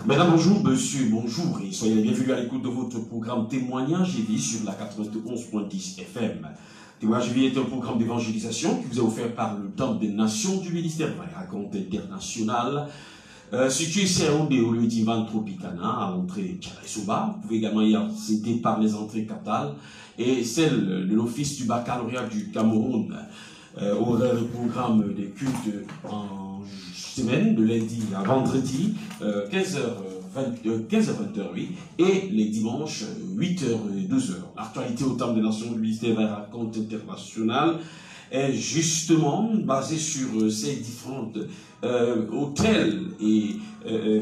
Madame, bonjour, monsieur, bonjour, et soyez les bienvenus à l'écoute de votre programme Témoignage et vie sur la 91.10 FM. Témoignage et vie est un programme d'évangélisation qui vous est offert par le Temple des Nations du ministère Vrai Raconte International, situé au lieu d'Ivan Tropicana, à l'entrée Tchalaïsouba. Vous pouvez également y accéder par les entrées capitales et celle de l'Office du baccalauréat du Cameroun. Horaire et programme des cultes en semaine, de lundi à vendredi, 15h20, oui, et les dimanches, 8h et 12h. L'actualité au Temple des Nations du ministère Raconte International est justement basée sur ces différentes hôtels et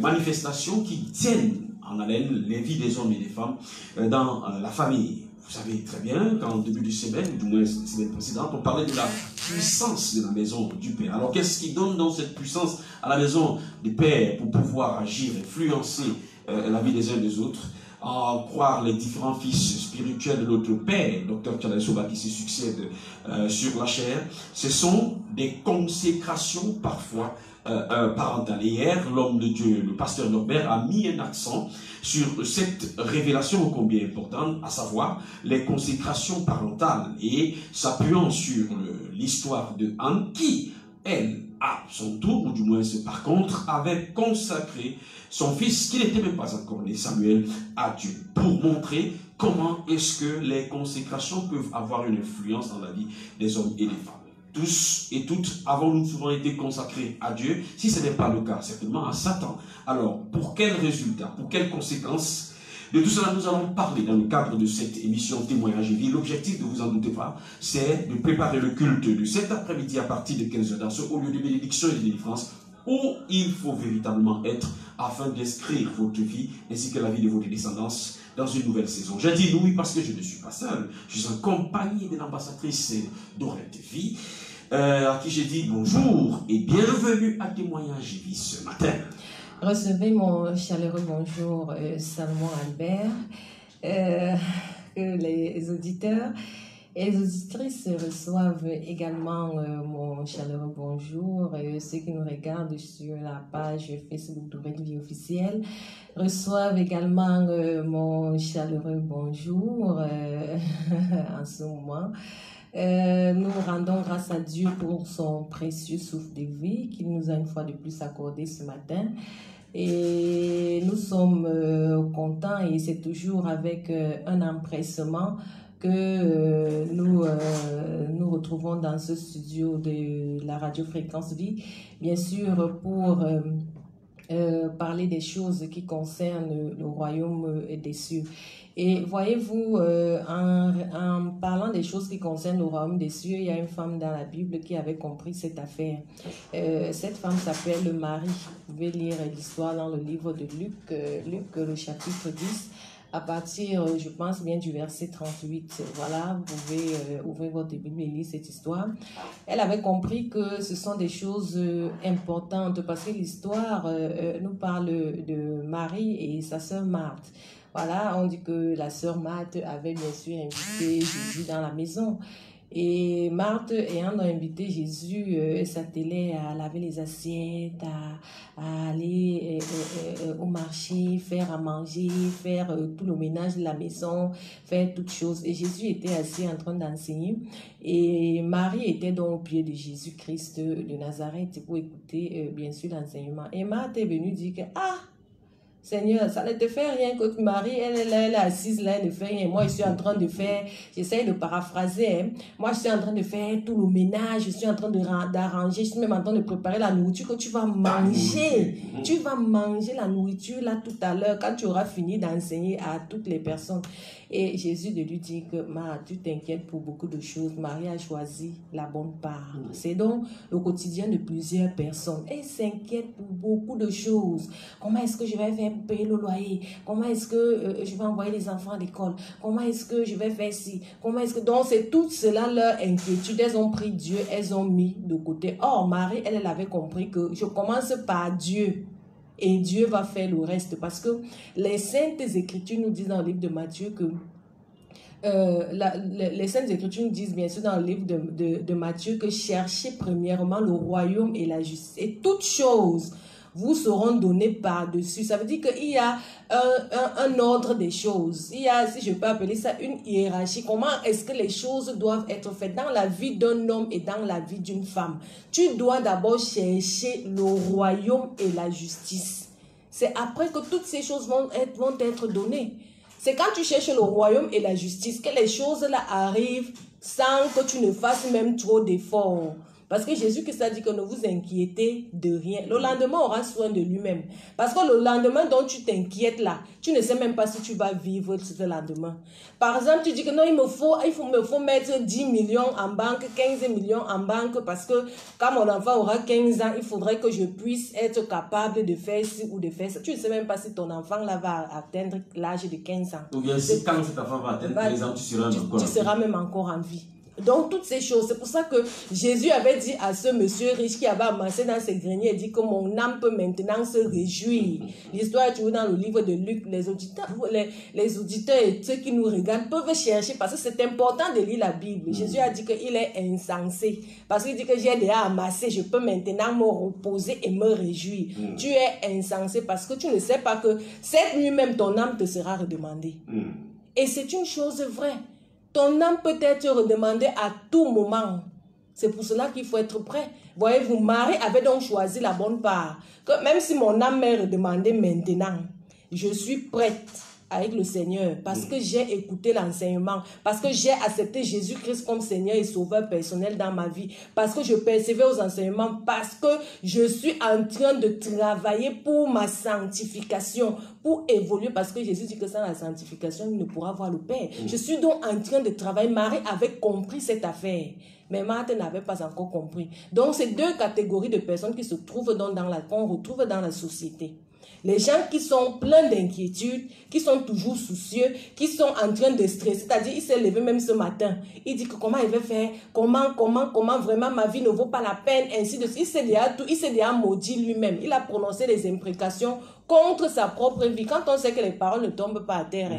manifestations qui tiennent en haleine les vies des hommes et des femmes dans la famille. Vous savez très bien qu'en début de semaine, ou du moins la semaine précédente, on parlait de la puissance de la maison du Père. Alors qu'est-ce qui donne donc cette puissance à la maison du Père pour pouvoir agir, influencer la vie des uns et des autres, en croire les différents fils spirituels de notre Père, Dr Tchalaïsouba, qui se succèdent sur la chair? Ce sont des consécrations parfois parentales. Et hier, l'homme de Dieu, le pasteur Norbert, a mis un accent sur cette révélation ô combien importante, à savoir les consécrations parentales, et s'appuyant sur l'histoire de Anne, qui, elle, à son tour, ou du moins par contre, avait consacré son fils, qui n'était même pas encore né, Samuel, à Dieu, pour montrer comment est-ce que les consécrations peuvent avoir une influence dans la vie des hommes et des femmes. Tous et toutes avons-nous souvent été consacrés à Dieu? Si ce n'est pas le cas, certainement à Satan. Alors, pour quels résultats, pour quelles conséquences? De tout cela, nous allons parler dans le cadre de cette émission Témoignage et vie. L'objectif, ne vous en doutez pas, c'est de préparer le culte de cet après-midi à partir de 15h dans ce haut lieu de bénédiction et de délivrance où il faut véritablement être afin d'inscrire votre vie ainsi que la vie de votre descendance dans une nouvelle saison. J'ai dit oui parce que je ne suis pas seul. Je suis accompagné de l'ambassadrice Dorette Vie, à qui j'ai dit bonjour et bienvenue à Témoignage et vie ce matin. Recevez mon chaleureux bonjour, Salomon Albert, les auditeurs et les auditrices reçoivent également mon chaleureux bonjour. Ceux qui nous regardent sur la page Facebook Dorette Vie officielle reçoivent également mon chaleureux bonjour en ce moment. Nous rendons grâce à Dieu pour son précieux souffle de vie qu'il nous a une fois de plus accordé ce matin. Et nous sommes contents et c'est toujours avec un empressement que nous retrouvons dans ce studio de la radio Fréquence Vie, bien sûr pour parler des choses qui concernent le royaume des cieux. Et voyez-vous, en parlant des choses qui concernent le royaume des cieux, il y a une femme dans la Bible qui avait compris cette affaire. Cette femme s'appelle Marie. Vous pouvez lire l'histoire dans le livre de Luc, le chapitre 10, à partir, je pense bien, du verset 38. Voilà, vous pouvez ouvrir votre Bible et lire cette histoire. Elle avait compris que ce sont des choses importantes parce que l'histoire nous parle de Marie et sa sœur Marthe. Voilà, on dit que la sœur Marthe avait bien sûr invité Jésus dans la maison. Et Marthe, ayant invité Jésus, s'attelait à laver les assiettes, à aller au marché, faire à manger, faire tout le ménage de la maison, faire toutes choses. Et Jésus était assis en train d'enseigner. Et Marie était donc au pied de Jésus-Christ de Nazareth pour écouter bien sûr l'enseignement. Et Marthe est venue dire que, Seigneur, ça ne te fait rien que Marie, elle est assise là, elle ne fait rien. Moi, je suis en train de faire, j'essaie de paraphraser, hein. Moi, je suis en train de faire tout le ménage, je suis en train d'arranger, je suis même en train de préparer la nourriture que tu vas manger. Tu vas manger la nourriture là tout à l'heure, quand tu auras fini d'enseigner à toutes les personnes. Et Jésus de lui dit que, tu t'inquiètes pour beaucoup de choses. Marie a choisi la bonne part. C'est donc le quotidien de plusieurs personnes. Elle s'inquiète pour beaucoup de choses. Comment est-ce que je vais faire payer le loyer? Comment est-ce que je vais envoyer les enfants à l'école? Comment est-ce que je vais faire ci? Comment est-ce que... Donc, c'est tout cela leur inquiétude. Elles ont pris Dieu, elles ont mis de côté. Or, Marie, elle avait compris que je commence par Dieu. Et Dieu va faire le reste. Parce que les Saintes Écritures nous disent dans le livre de Matthieu que les Saintes Écritures nous disent bien sûr dans le livre de Matthieu que cherchez premièrement le royaume et la justice. Et toutes choses vous seront donnés par-dessus. Ça veut dire qu'il y a un ordre des choses. Il y a, si je peux appeler ça, une hiérarchie. Comment est-ce que les choses doivent être faites dans la vie d'un homme et dans la vie d'une femme? Tu dois d'abord chercher le royaume et la justice. C'est après que toutes ces choses vont être données. C'est quand tu cherches le royaume et la justice que les choses là arrivent sans que tu ne fasses même trop d'efforts. Parce que Jésus-Christ a dit que ne vous inquiétez de rien. Le lendemain aura soin de lui-même. Parce que le lendemain dont tu t'inquiètes là, tu ne sais même pas si tu vas vivre ce lendemain. Par exemple, tu dis que non, il me faut mettre 10 millions en banque, 15 millions en banque, parce que quand mon enfant aura 15 ans, il faudrait que je puisse être capable de faire ci ou de faire ça. Tu ne sais même pas si ton enfant là va atteindre l'âge de 15 ans. Ou bien si quand cet enfant va atteindre 15 ans, tu seras même encore en vie. Donc, toutes ces choses, c'est pour ça que Jésus avait dit à ce monsieur riche qui avait amassé dans ses greniers, il dit que mon âme peut maintenant se réjouir. L'histoire est toujours dans le livre de Luc. Les auditeurs et ceux qui nous regardent peuvent chercher parce que c'est important de lire la Bible. Jésus a dit qu'il est insensé parce qu'il dit que j'ai déjà amassé, je peux maintenant me reposer et me réjouir. Tu es insensé parce que tu ne sais pas que cette nuit même ton âme te sera redemandée. Et c'est une chose vraie. Ton âme peut être redemandée à tout moment. C'est pour cela qu'il faut être prêt. Voyez-vous, Marie avait donc choisi la bonne part. Que même si mon âme m'est redemandée maintenant, je suis prête avec le Seigneur parce que j'ai écouté l'enseignement, parce que j'ai accepté Jésus-Christ comme Seigneur et Sauveur personnel dans ma vie, parce que je persévère aux enseignements, parce que je suis en train de travailler pour ma sanctification, pour évoluer, parce que Jésus dit que sans la sanctification, il ne pourra voir le Père. Je suis donc en train de travailler. Marie avait compris cette affaire, mais Marthe n'avait pas encore compris. Donc, c'est deux catégories de personnes qui se trouvent qu'on retrouve dans la société. Les gens qui sont pleins d'inquiétudes, qui sont toujours soucieux, qui sont en train de stresser, c'est-à-dire il s'est levé même ce matin, il dit que comment il va faire, comment vraiment ma vie ne vaut pas la peine, ainsi de suite. Il s'est déjà maudit lui-même, il a prononcé des imprécations contre sa propre vie. Quand on sait que les paroles ne tombent pas à terre,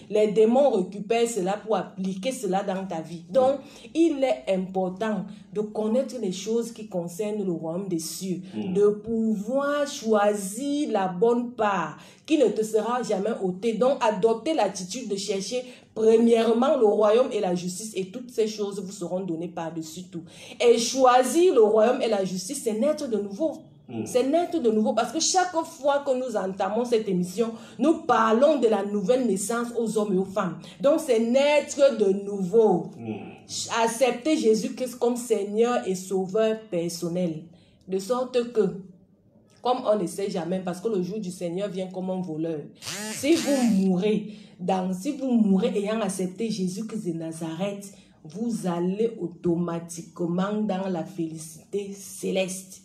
les démons récupèrent cela pour appliquer cela dans ta vie. Donc, il est important de connaître les choses qui concernent le royaume des cieux, de pouvoir choisir la bonne part qui ne te sera jamais ôtée. Donc, adopter l'attitude de chercher premièrement le royaume et la justice, et toutes ces choses vous seront données par-dessus tout. Et choisir le royaume et la justice, c'est naître de nouveau. C'est naître de nouveau parce que chaque fois que nous entamons cette émission, nous parlons de la nouvelle naissance aux hommes et aux femmes. Donc c'est naître de nouveau. Accepter Jésus-Christ comme Seigneur et Sauveur personnel. De sorte que, comme on ne sait jamais, parce que le jour du Seigneur vient comme un voleur. Si vous mourrez ayant accepté Jésus-Christ de Nazareth, vous allez automatiquement dans la félicité céleste.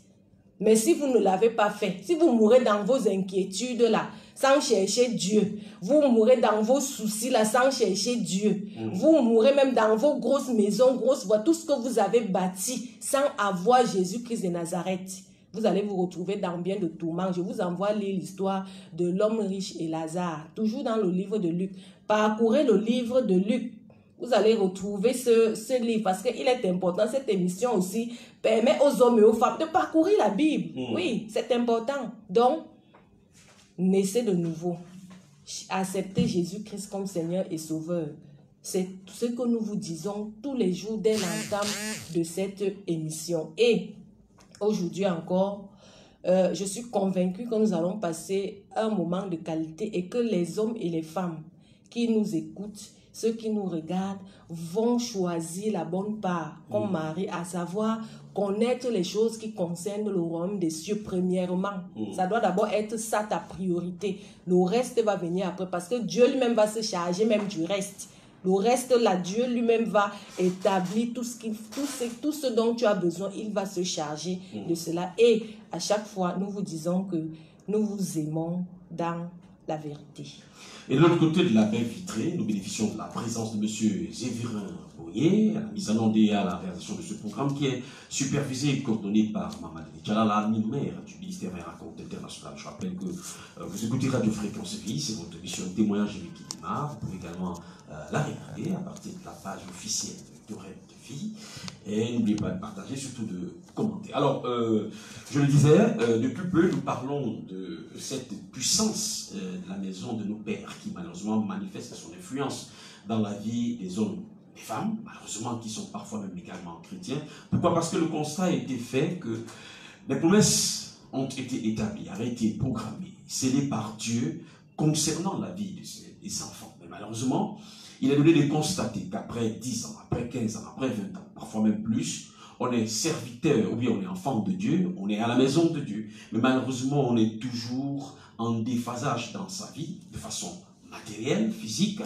Mais si vous ne l'avez pas fait, si vous mourrez dans vos inquiétudes là, sans chercher Dieu, vous mourrez dans vos soucis là, sans chercher Dieu, vous mourrez même dans vos grosses maisons, grosses voies, tout ce que vous avez bâti, sans avoir Jésus-Christ de Nazareth, vous allez vous retrouver dans bien de tourments. Je vous envoie lire l'histoire de l'homme riche et Lazare, toujours dans le livre de Luc. Parcourez le livre de Luc. Vous allez retrouver ce livre parce qu'il est important. Cette émission aussi permet aux hommes et aux femmes de parcourir la Bible. Oui, c'est important. Donc, naissez de nouveau. Acceptez Jésus-Christ comme Seigneur et Sauveur. C'est ce que nous vous disons tous les jours dès l'entame de cette émission. Et aujourd'hui encore, je suis convaincue que nous allons passer un moment de qualité et que les hommes et les femmes qui nous écoutent, ceux qui nous regardent, vont choisir la bonne part, comme Marie, à savoir connaître les choses qui concernent le royaume des cieux premièrement. Ça doit d'abord être ça ta priorité. Le reste va venir après parce que Dieu lui-même va se charger même du reste. Le reste là, Dieu lui-même va établir tout ce dont tu as besoin. Il va se charger de cela. Et à chaque fois, nous vous disons que nous vous aimons dans la vérité. Et de l'autre côté de la baie vitrée, nous bénéficions de la présence de M. Zévirin Boyer, à la mise en onde et à la réalisation de ce programme qui est supervisé et coordonné par Mamadou Djala, la mère du ministère des Racontes International. Je rappelle que vous écoutez Radio Fréquence Vie, c'est votre émission témoignage et cinéma. Vous pouvez également la regarder à partir de la page officielle de Rêve de Vie. Et n'oubliez pas de partager, surtout de commenter. Alors, je le disais, depuis peu, nous parlons de cette puissance de la maison de nos pères qui malheureusement manifeste son influence dans la vie des hommes, des femmes, malheureusement qui sont parfois même également chrétiens. Pourquoi? Parce que le constat a été fait que les promesses ont été établies, avaient été programmées, scellées par Dieu concernant la vie des enfants. Mais malheureusement, il est donné de constater qu'après 10 ans, après 15 ans, après 20 ans, parfois même plus, on est serviteur, ou bien on est enfant de Dieu, on est à la maison de Dieu, mais malheureusement on est toujours en déphasage dans sa vie, de façon matérielle, physique,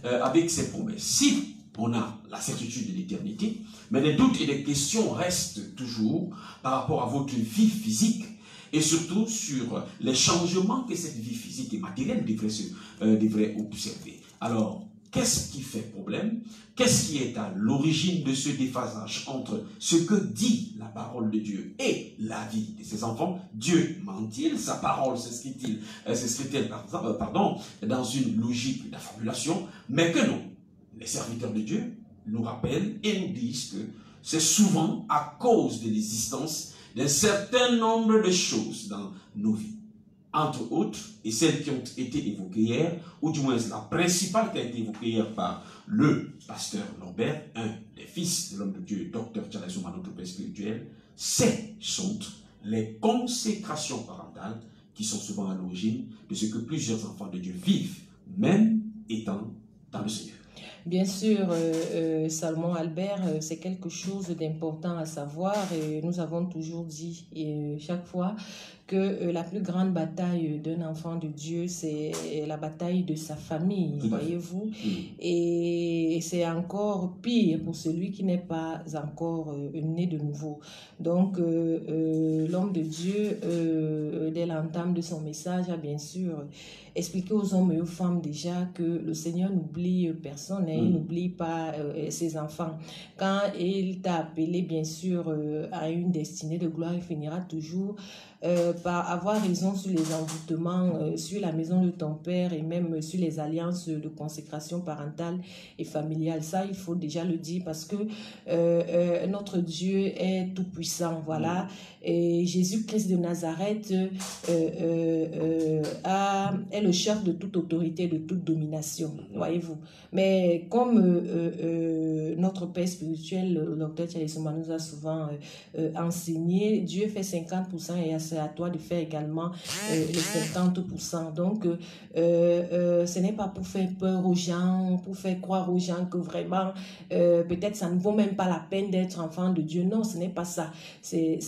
avec ses promesses. Si on a la certitude de l'éternité, mais les doutes et les questions restent toujours par rapport à votre vie physique, et surtout sur les changements que cette vie physique et matérielle devrait observer. Alors, qu'est-ce qui fait problème? Qu'est-ce qui est à l'origine de ce déphasage entre ce que dit la parole de Dieu et la vie de ses enfants? Dieu ment-il? Sa parole s'inscrit-elle dans une logique d'affabulation? Mais que non, les serviteurs de Dieu nous rappellent et nous disent que c'est souvent à cause de l'existence d'un certain nombre de choses dans nos vies. Entre autres, et celles qui ont été évoquées hier, ou du moins la principale qui a été évoquée hier par le pasteur Norbert, un des fils de l'homme de Dieu, Dr. Charles Souma, notre père spirituel, sont les consécrations parentales qui sont souvent à l'origine de ce que plusieurs enfants de Dieu vivent, même étant dans le Seigneur. Bien sûr, Salomon Albert, c'est quelque chose d'important à savoir et nous avons toujours dit chaque fois que la plus grande bataille d'un enfant de Dieu, c'est la bataille de sa famille, voyez-vous. Et c'est encore pire pour celui qui n'est pas encore né de nouveau. Donc, l'homme de Dieu, dès l'entame de son message, a bien sûr expliqué aux hommes et aux femmes déjà que le Seigneur n'oublie personne, il n'oublie pas ses enfants. Quand il t'a appelé, bien sûr, à une destinée de gloire, il finira toujours par avoir raison sur les envoûtements, sur la maison de ton père et même sur les alliances de consécration parentale et familiale. Ça, il faut déjà le dire parce que notre Dieu est tout puissant, voilà. Et Jésus-Christ de Nazareth est le chef de toute autorité, de toute domination, voyez-vous. Mais comme notre père spirituel, le docteur Charles Souma, nous a souvent enseigné, Dieu fait 50% et c'est à toi de faire également les 50%. Donc, ce n'est pas pour faire peur aux gens, pour faire croire aux gens que vraiment, peut-être ça ne vaut même pas la peine d'être enfant de Dieu. Non, ce n'est pas ça. C'est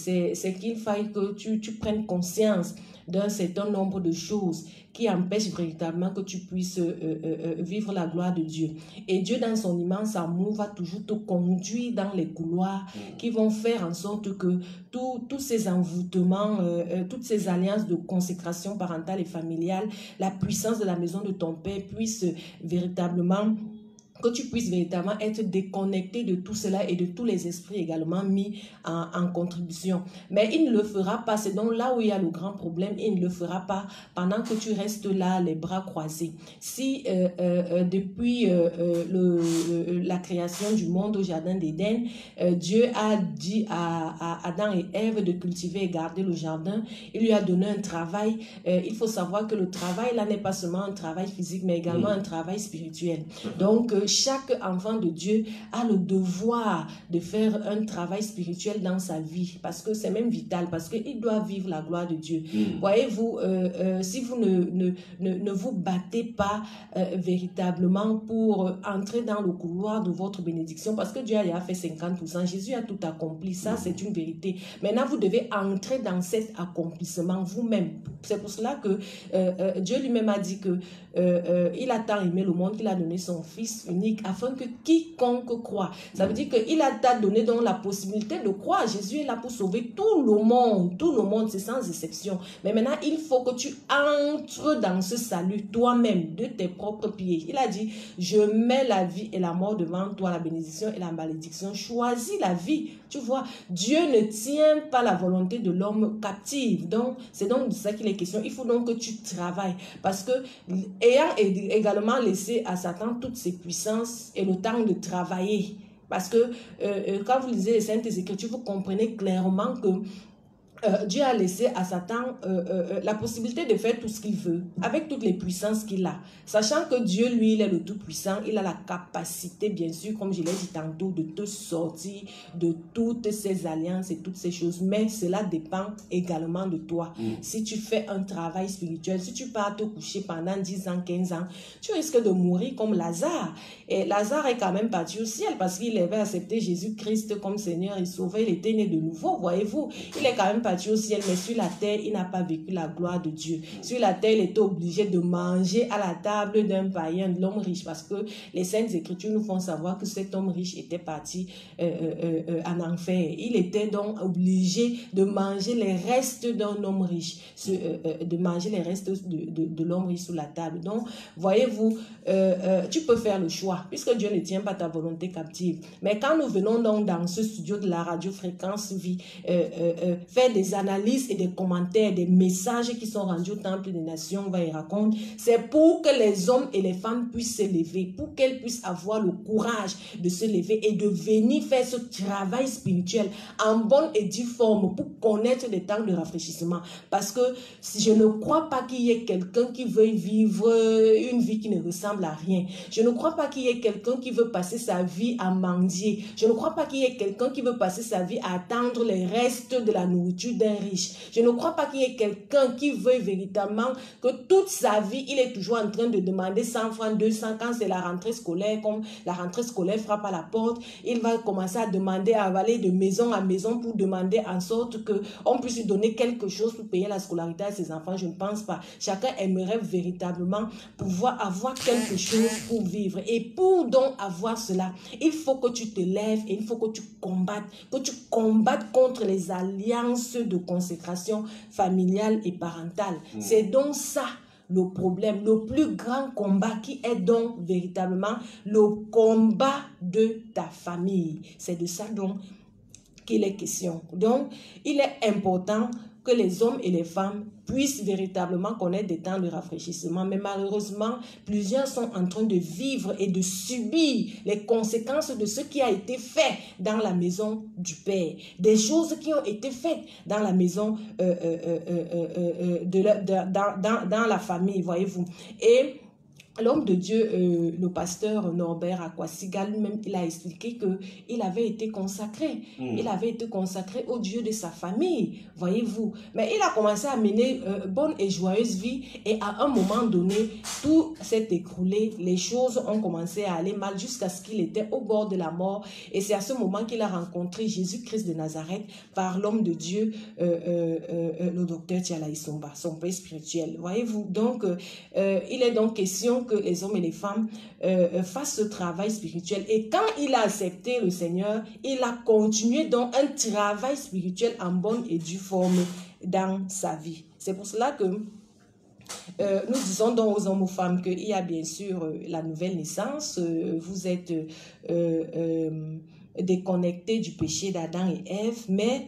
qu'il faille que tu prennes conscience d'un certain nombre de choses qui empêchent véritablement que tu puisses vivre la gloire de Dieu. Et Dieu, dans son immense amour, va toujours te conduire dans les couloirs qui vont faire en sorte que tous ces envoûtements, toutes ces alliances de consécration parentale et familiale, la puissance de la maison de ton Père puisse véritablement... que tu puisses véritablement être déconnecté de tout cela et de tous les esprits également mis en contribution. Mais il ne le fera pas, c'est donc là où il y a le grand problème, il ne le fera pas pendant que tu restes là, les bras croisés. Si depuis la création du monde au jardin d'Éden, Dieu a dit à Adam et Ève de cultiver et garder le jardin, il lui a donné un travail. Il faut savoir que le travail là n'est pas seulement un travail physique, mais également un travail spirituel. Donc, chaque enfant de Dieu a le devoir de faire un travail spirituel dans sa vie, parce que c'est même vital, parce qu'il doit vivre la gloire de Dieu. Voyez-vous, si vous ne vous battez pas véritablement pour entrer dans le couloir de votre bénédiction, parce que Dieu a fait 50%, Jésus a tout accompli, ça c'est une vérité. Maintenant, vous devez entrer dans cet accomplissement vous-même. C'est pour cela que Dieu lui-même a dit que il a tant aimé le monde qu'il a donné son Fils unique unique afin que quiconque croit. Ça veut dire qu'il t'a donné donc la possibilité de croire. Jésus est là pour sauver tout le monde, c'est sans exception. Mais maintenant, il faut que tu entres dans ce salut toi-même, de tes propres pieds. Il a dit, je mets la vie et la mort devant toi, la bénédiction et la malédiction. Choisis la vie. Tu vois, Dieu ne tient pas la volonté de l'homme captive. Donc, c'est donc de ça qu'il est question. Il faut donc que tu travailles. Parce que, ayant également laissé à Satan toutes ses puissances et le temps de travailler. Parce que, quand vous lisez les Saintes Écritures, vous comprenez clairement que Dieu a laissé à Satan la possibilité de faire tout ce qu'il veut, avec toutes les puissances qu'il a. Sachant que Dieu, lui, il est le Tout-Puissant, il a la capacité, bien sûr, comme je l'ai dit tantôt, de te sortir de toutes ces alliances et toutes ces choses. Mais cela dépend également de toi. Si tu fais un travail spirituel, si tu pars te coucher pendant 10 ans, 15 ans, tu risques de mourir comme Lazare. Et Lazare est quand même parti au ciel parce qu'il avait accepté Jésus-Christ comme Seigneur et Sauveur. Il était né de nouveau, voyez-vous. Il est quand même parti au ciel, mais sur la terre, il n'a pas vécu la gloire de Dieu. Sur la terre, il était obligé de manger à la table d'un païen, de l'homme riche, parce que les Saintes Écritures nous font savoir que cet homme riche était parti en enfer. Il était donc obligé de manger les restes d'un homme riche, de manger les restes de l'homme riche sous la table. Donc, voyez-vous, tu peux faire le choix, puisque Dieu ne tient pas ta volonté captive. Mais quand nous venons donc dans ce studio de la radio Fréquence Vie, faire des analyses et des commentaires, des messages qui sont rendus au Temple des Nations, on va y raconter, c'est pour que les hommes et les femmes puissent se lever, pour qu'elles puissent avoir le courage de se lever et de venir faire ce travail spirituel en bonne et due forme pour connaître des temps de rafraîchissement. Parce que je ne crois pas qu'il y ait quelqu'un qui veuille vivre une vie qui ne ressemble à rien. Je ne crois pas qu'il y ait quelqu'un qui veut passer sa vie à mendier. Je ne crois pas qu'il y ait quelqu'un qui veut passer sa vie à attendre les restes de la nourriture d'un riche. Je ne crois pas qu'il y ait quelqu'un qui veuille véritablement que toute sa vie, il est toujours en train de demander 100 francs, 200, quand c'est la rentrée scolaire, comme la rentrée scolaire frappe à la porte, il va commencer à demander, à avaler de maison en maison pour demander en sorte qu'on puisse lui donner quelque chose pour payer la scolarité à ses enfants. Je ne pense pas. Chacun aimerait véritablement pouvoir avoir quelque chose pour vivre. Et pour donc avoir cela, il faut que tu te lèves et il faut que tu combattes contre les alliances de consécration familiale et parentale. C'est donc ça le problème, le plus grand combat qui est donc véritablement le combat de ta famille. C'est de ça donc qu'il est question. Donc, il est important que les hommes et les femmes puissent véritablement connaître des temps de rafraîchissement. Mais malheureusement, plusieurs sont en train de vivre et de subir les conséquences de ce qui a été fait dans la maison du Père. Des choses qui ont été faites dans la maison, dans la famille, voyez-vous. Et l'homme de Dieu, le pasteur Norbert Akwasiga, lui-même, il a expliqué qu'il avait été consacré. Il avait été consacré au Dieu de sa famille, voyez-vous. Mais il a commencé à mener bonne et joyeuse vie. Et à un moment donné, tout s'est écroulé. Les choses ont commencé à aller mal jusqu'à ce qu'il était au bord de la mort. Et c'est à ce moment qu'il a rencontré Jésus-Christ de Nazareth par l'homme de Dieu, le docteur Tiala Isomba, son père spirituel. Voyez-vous, donc, il est donc question que les hommes et les femmes fassent ce travail spirituel. Et quand il a accepté le Seigneur, il a continué donc un travail spirituel en bonne et due forme dans sa vie. C'est pour cela que nous disons donc aux hommes, aux femmes qu'il y a bien sûr la nouvelle naissance. Vous êtes déconnectés du péché d'Adam et Ève, mais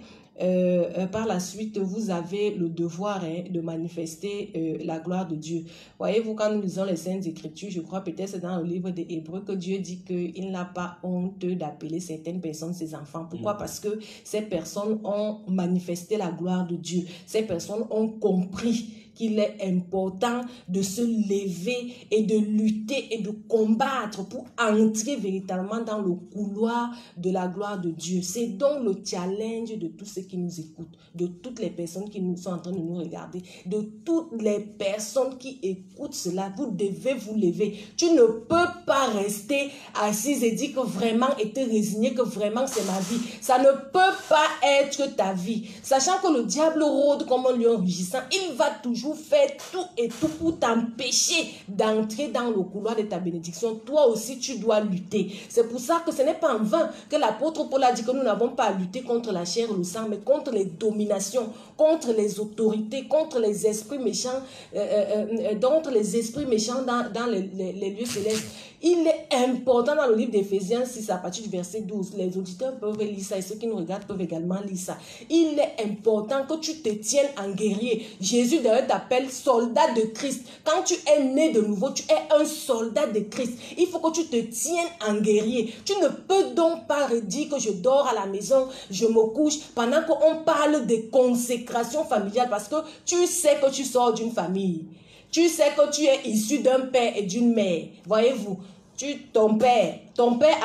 par la suite, vous avez le devoir de manifester la gloire de Dieu. Voyez-vous, quand nous lisons les Saintes Écritures, je crois peut-être c'est dans le livre des Hébreux que Dieu dit qu'il n'a pas honte d'appeler certaines personnes ses enfants. Pourquoi? Parce que ces personnes ont manifesté la gloire de Dieu. Ces personnes ont compris qu'il est important de se lever et de lutter et de combattre pour entrer véritablement dans le couloir de la gloire de Dieu. C'est donc le challenge de tous ceux qui nous écoutent, de toutes les personnes qui sont en train de nous regarder, de toutes les personnes qui écoutent cela. Vous devez vous lever. Tu ne peux pas rester assise et dire que vraiment, et te résigner que vraiment c'est ma vie. Ça ne peut pas être ta vie. Sachant que le diable rôde comme un lion rugissant, il va toujours toujours faire tout et tout pour t'empêcher d'entrer dans le couloir de ta bénédiction, toi aussi tu dois lutter. C'est pour ça que ce n'est pas en vain que l'apôtre Paul a dit que nous n'avons pas à lutter contre la chair et le sang, mais contre les dominations, contre les autorités, contre les esprits méchants, dans les lieux célestes. Il est important dans le livre d'Éphésiens 6 à partir du verset 12. Les auditeurs peuvent lire ça et ceux qui nous regardent peuvent également lire ça. Il est important que tu te tiennes en guerrier. Jésus d'ailleurs t'appelle soldat de Christ. Quand tu es né de nouveau, tu es un soldat de Christ. Il faut que tu te tiennes en guerrier. Tu ne peux donc pas redire que je dors à la maison, je me couche, pendant qu'on parle de consécration familiale, parce que tu sais que tu sors d'une famille. Tu sais que tu es issu d'un père et d'une mère. Voyez-vous, ton père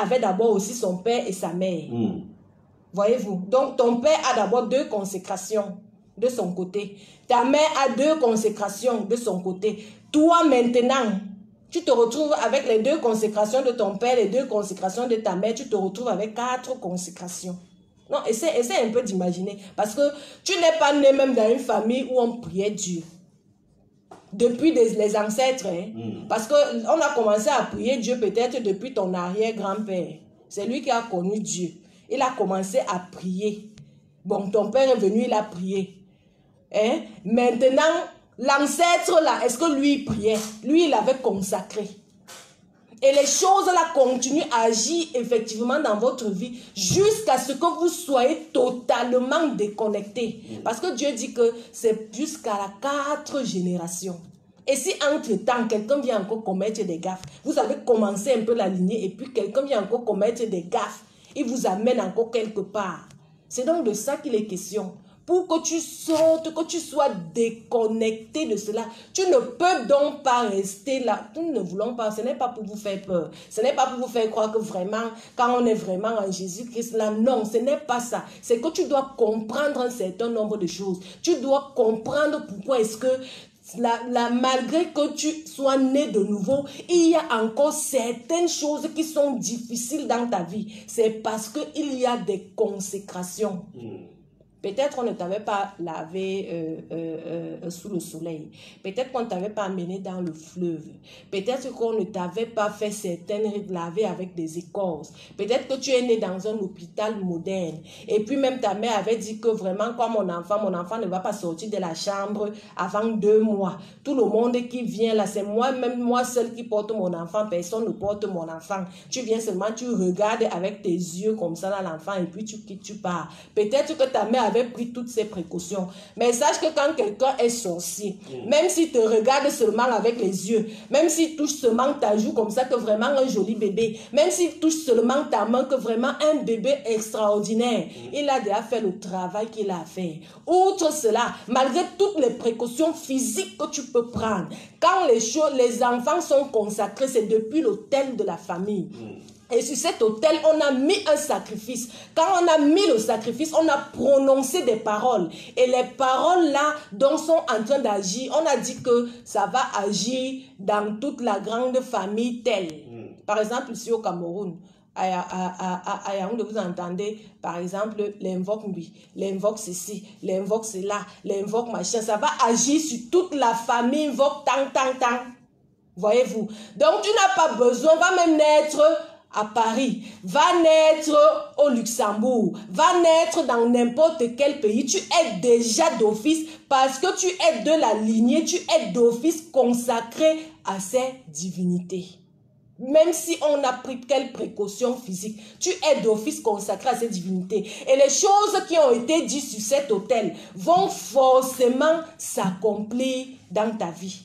avait d'abord aussi son père et sa mère. Voyez-vous, donc ton père a d'abord 2 consécrations de son côté. Ta mère a 2 consécrations de son côté. Toi maintenant, tu te retrouves avec les 2 consécrations de ton père, les 2 consécrations de ta mère. Tu te retrouves avec 4 consécrations. Non, essaie un peu d'imaginer. Parce que tu n'es pas né même dans une famille où on priait Dieu. Depuis les ancêtres, hein? Parce qu'on a commencé à prier Dieu peut-être depuis ton arrière-grand-père. C'est lui qui a connu Dieu. Il a commencé à prier. Bon, ton père est venu, il a prié. Hein? Maintenant, l'ancêtre là, est-ce que lui il priait? Lui, il avait consacré. Et les choses là continuent à agir effectivement dans votre vie jusqu'à ce que vous soyez totalement déconnectés. Parce que Dieu dit que c'est jusqu'à la 4e génération. Et si entre-temps, quelqu'un vient encore commettre des gaffes, vous avez commencé un peu la lignée et puis quelqu'un vient encore commettre des gaffes, il vous amène encore quelque part. C'est donc de ça qu'il est question. Pour que tu sortes, que tu sois déconnecté de cela. Tu ne peux donc pas rester là. Nous ne voulons pas, ce n'est pas pour vous faire peur. Ce n'est pas pour vous faire croire que vraiment, quand on est vraiment en Jésus-Christ, là, non, ce n'est pas ça. C'est que tu dois comprendre un certain nombre de choses. Tu dois comprendre pourquoi est-ce que malgré que tu sois né de nouveau, il y a encore certaines choses qui sont difficiles dans ta vie. C'est parce qu'il y a des consécrations. Peut-être qu'on ne t'avait pas lavé sous le soleil. Peut-être qu'on ne t'avait pas amené dans le fleuve. Peut-être qu'on ne t'avait pas fait certaines rides lavées avec des écorces. Peut-être que tu es né dans un hôpital moderne. Et puis même ta mère avait dit que vraiment, comme mon enfant ne va pas sortir de la chambre avant 2 mois. Tout le monde qui vient là, c'est moi-même, moi seul qui porte mon enfant. Personne ne porte mon enfant. Tu viens seulement, tu regardes avec tes yeux comme ça là l'enfant et puis tu quittes, tu pars. Peut-être que ta mère avait pris toutes ces précautions. Mais sache que quand quelqu'un est sorcier, même s'il te regarde seulement avec les yeux, même s'il touche seulement ta joue comme ça, que vraiment un joli bébé, même s'il touche seulement ta main, que vraiment un bébé extraordinaire, il a déjà fait le travail qu'il a à faire. Outre cela, malgré toutes les précautions physiques que tu peux prendre, quand les enfants sont consacrés, c'est depuis l'autel de la famille. Et sur cet autel, on a mis un sacrifice. Quand on a mis le sacrifice, on a prononcé des paroles. Et les paroles là, dont sont en train d'agir, on a dit que ça va agir dans toute la grande famille telle. Par exemple, ici au Cameroun, à Yaoundé, vous entendez, par exemple, l'invoque lui, l'invoque ceci, l'invoque cela, l'invoque machin. Ça va agir sur toute la famille, invoque tant. Voyez-vous. Donc, tu n'as pas besoin, va même naître à Paris, va naître au Luxembourg, va naître dans n'importe quel pays, tu es déjà d'office parce que tu es de la lignée, tu es d'office consacré à ces divinités. Même si on a pris quelques précautions physiques, tu es d'office consacré à ces divinités. Et les choses qui ont été dites sur cet autel vont forcément s'accomplir dans ta vie.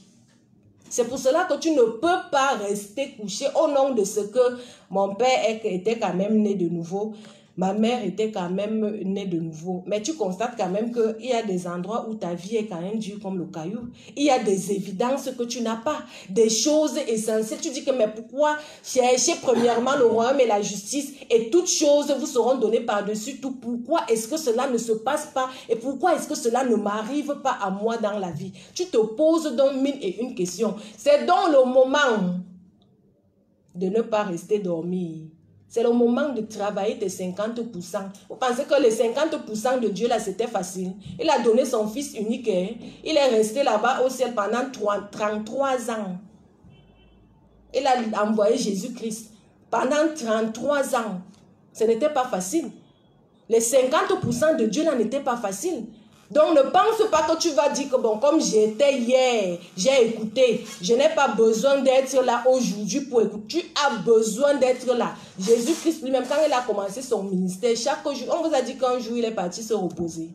C'est pour cela que tu ne peux pas rester couché au nom de ce que mon père était quand même né de nouveau. Ma mère était quand même née de nouveau. Mais tu constates quand même qu'il y a des endroits où ta vie est quand même dure comme le caillou. Il y a des évidences que tu n'as pas. Des choses essentielles. Tu dis que mais pourquoi chercher premièrement le royaume et la justice et toutes choses vous seront données par-dessus tout. Pourquoi est-ce que cela ne se passe pas et pourquoi est-ce que cela ne m'arrive pas à moi dans la vie? Tu te poses donc 1001 questions. C'est donc le moment de ne pas rester dormir. C'est le moment de travailler tes 50%. Vous pensez que les 50% de Dieu, là, c'était facile? Il a donné son fils unique. Hein? Il est resté là-bas au ciel pendant 33 ans. Il a envoyé Jésus-Christ pendant 33 ans. Ce n'était pas facile. Les 50% de Dieu, là, n'étaient pas faciles. Donc, ne pense pas que tu vas dire que, bon, comme j'étais hier, j'ai écouté, je n'ai pas besoin d'être là aujourd'hui pour écouter. Tu as besoin d'être là. Jésus-Christ lui-même, quand il a commencé son ministère, chaque jour, on vous a dit qu'un jour, il est parti se reposer.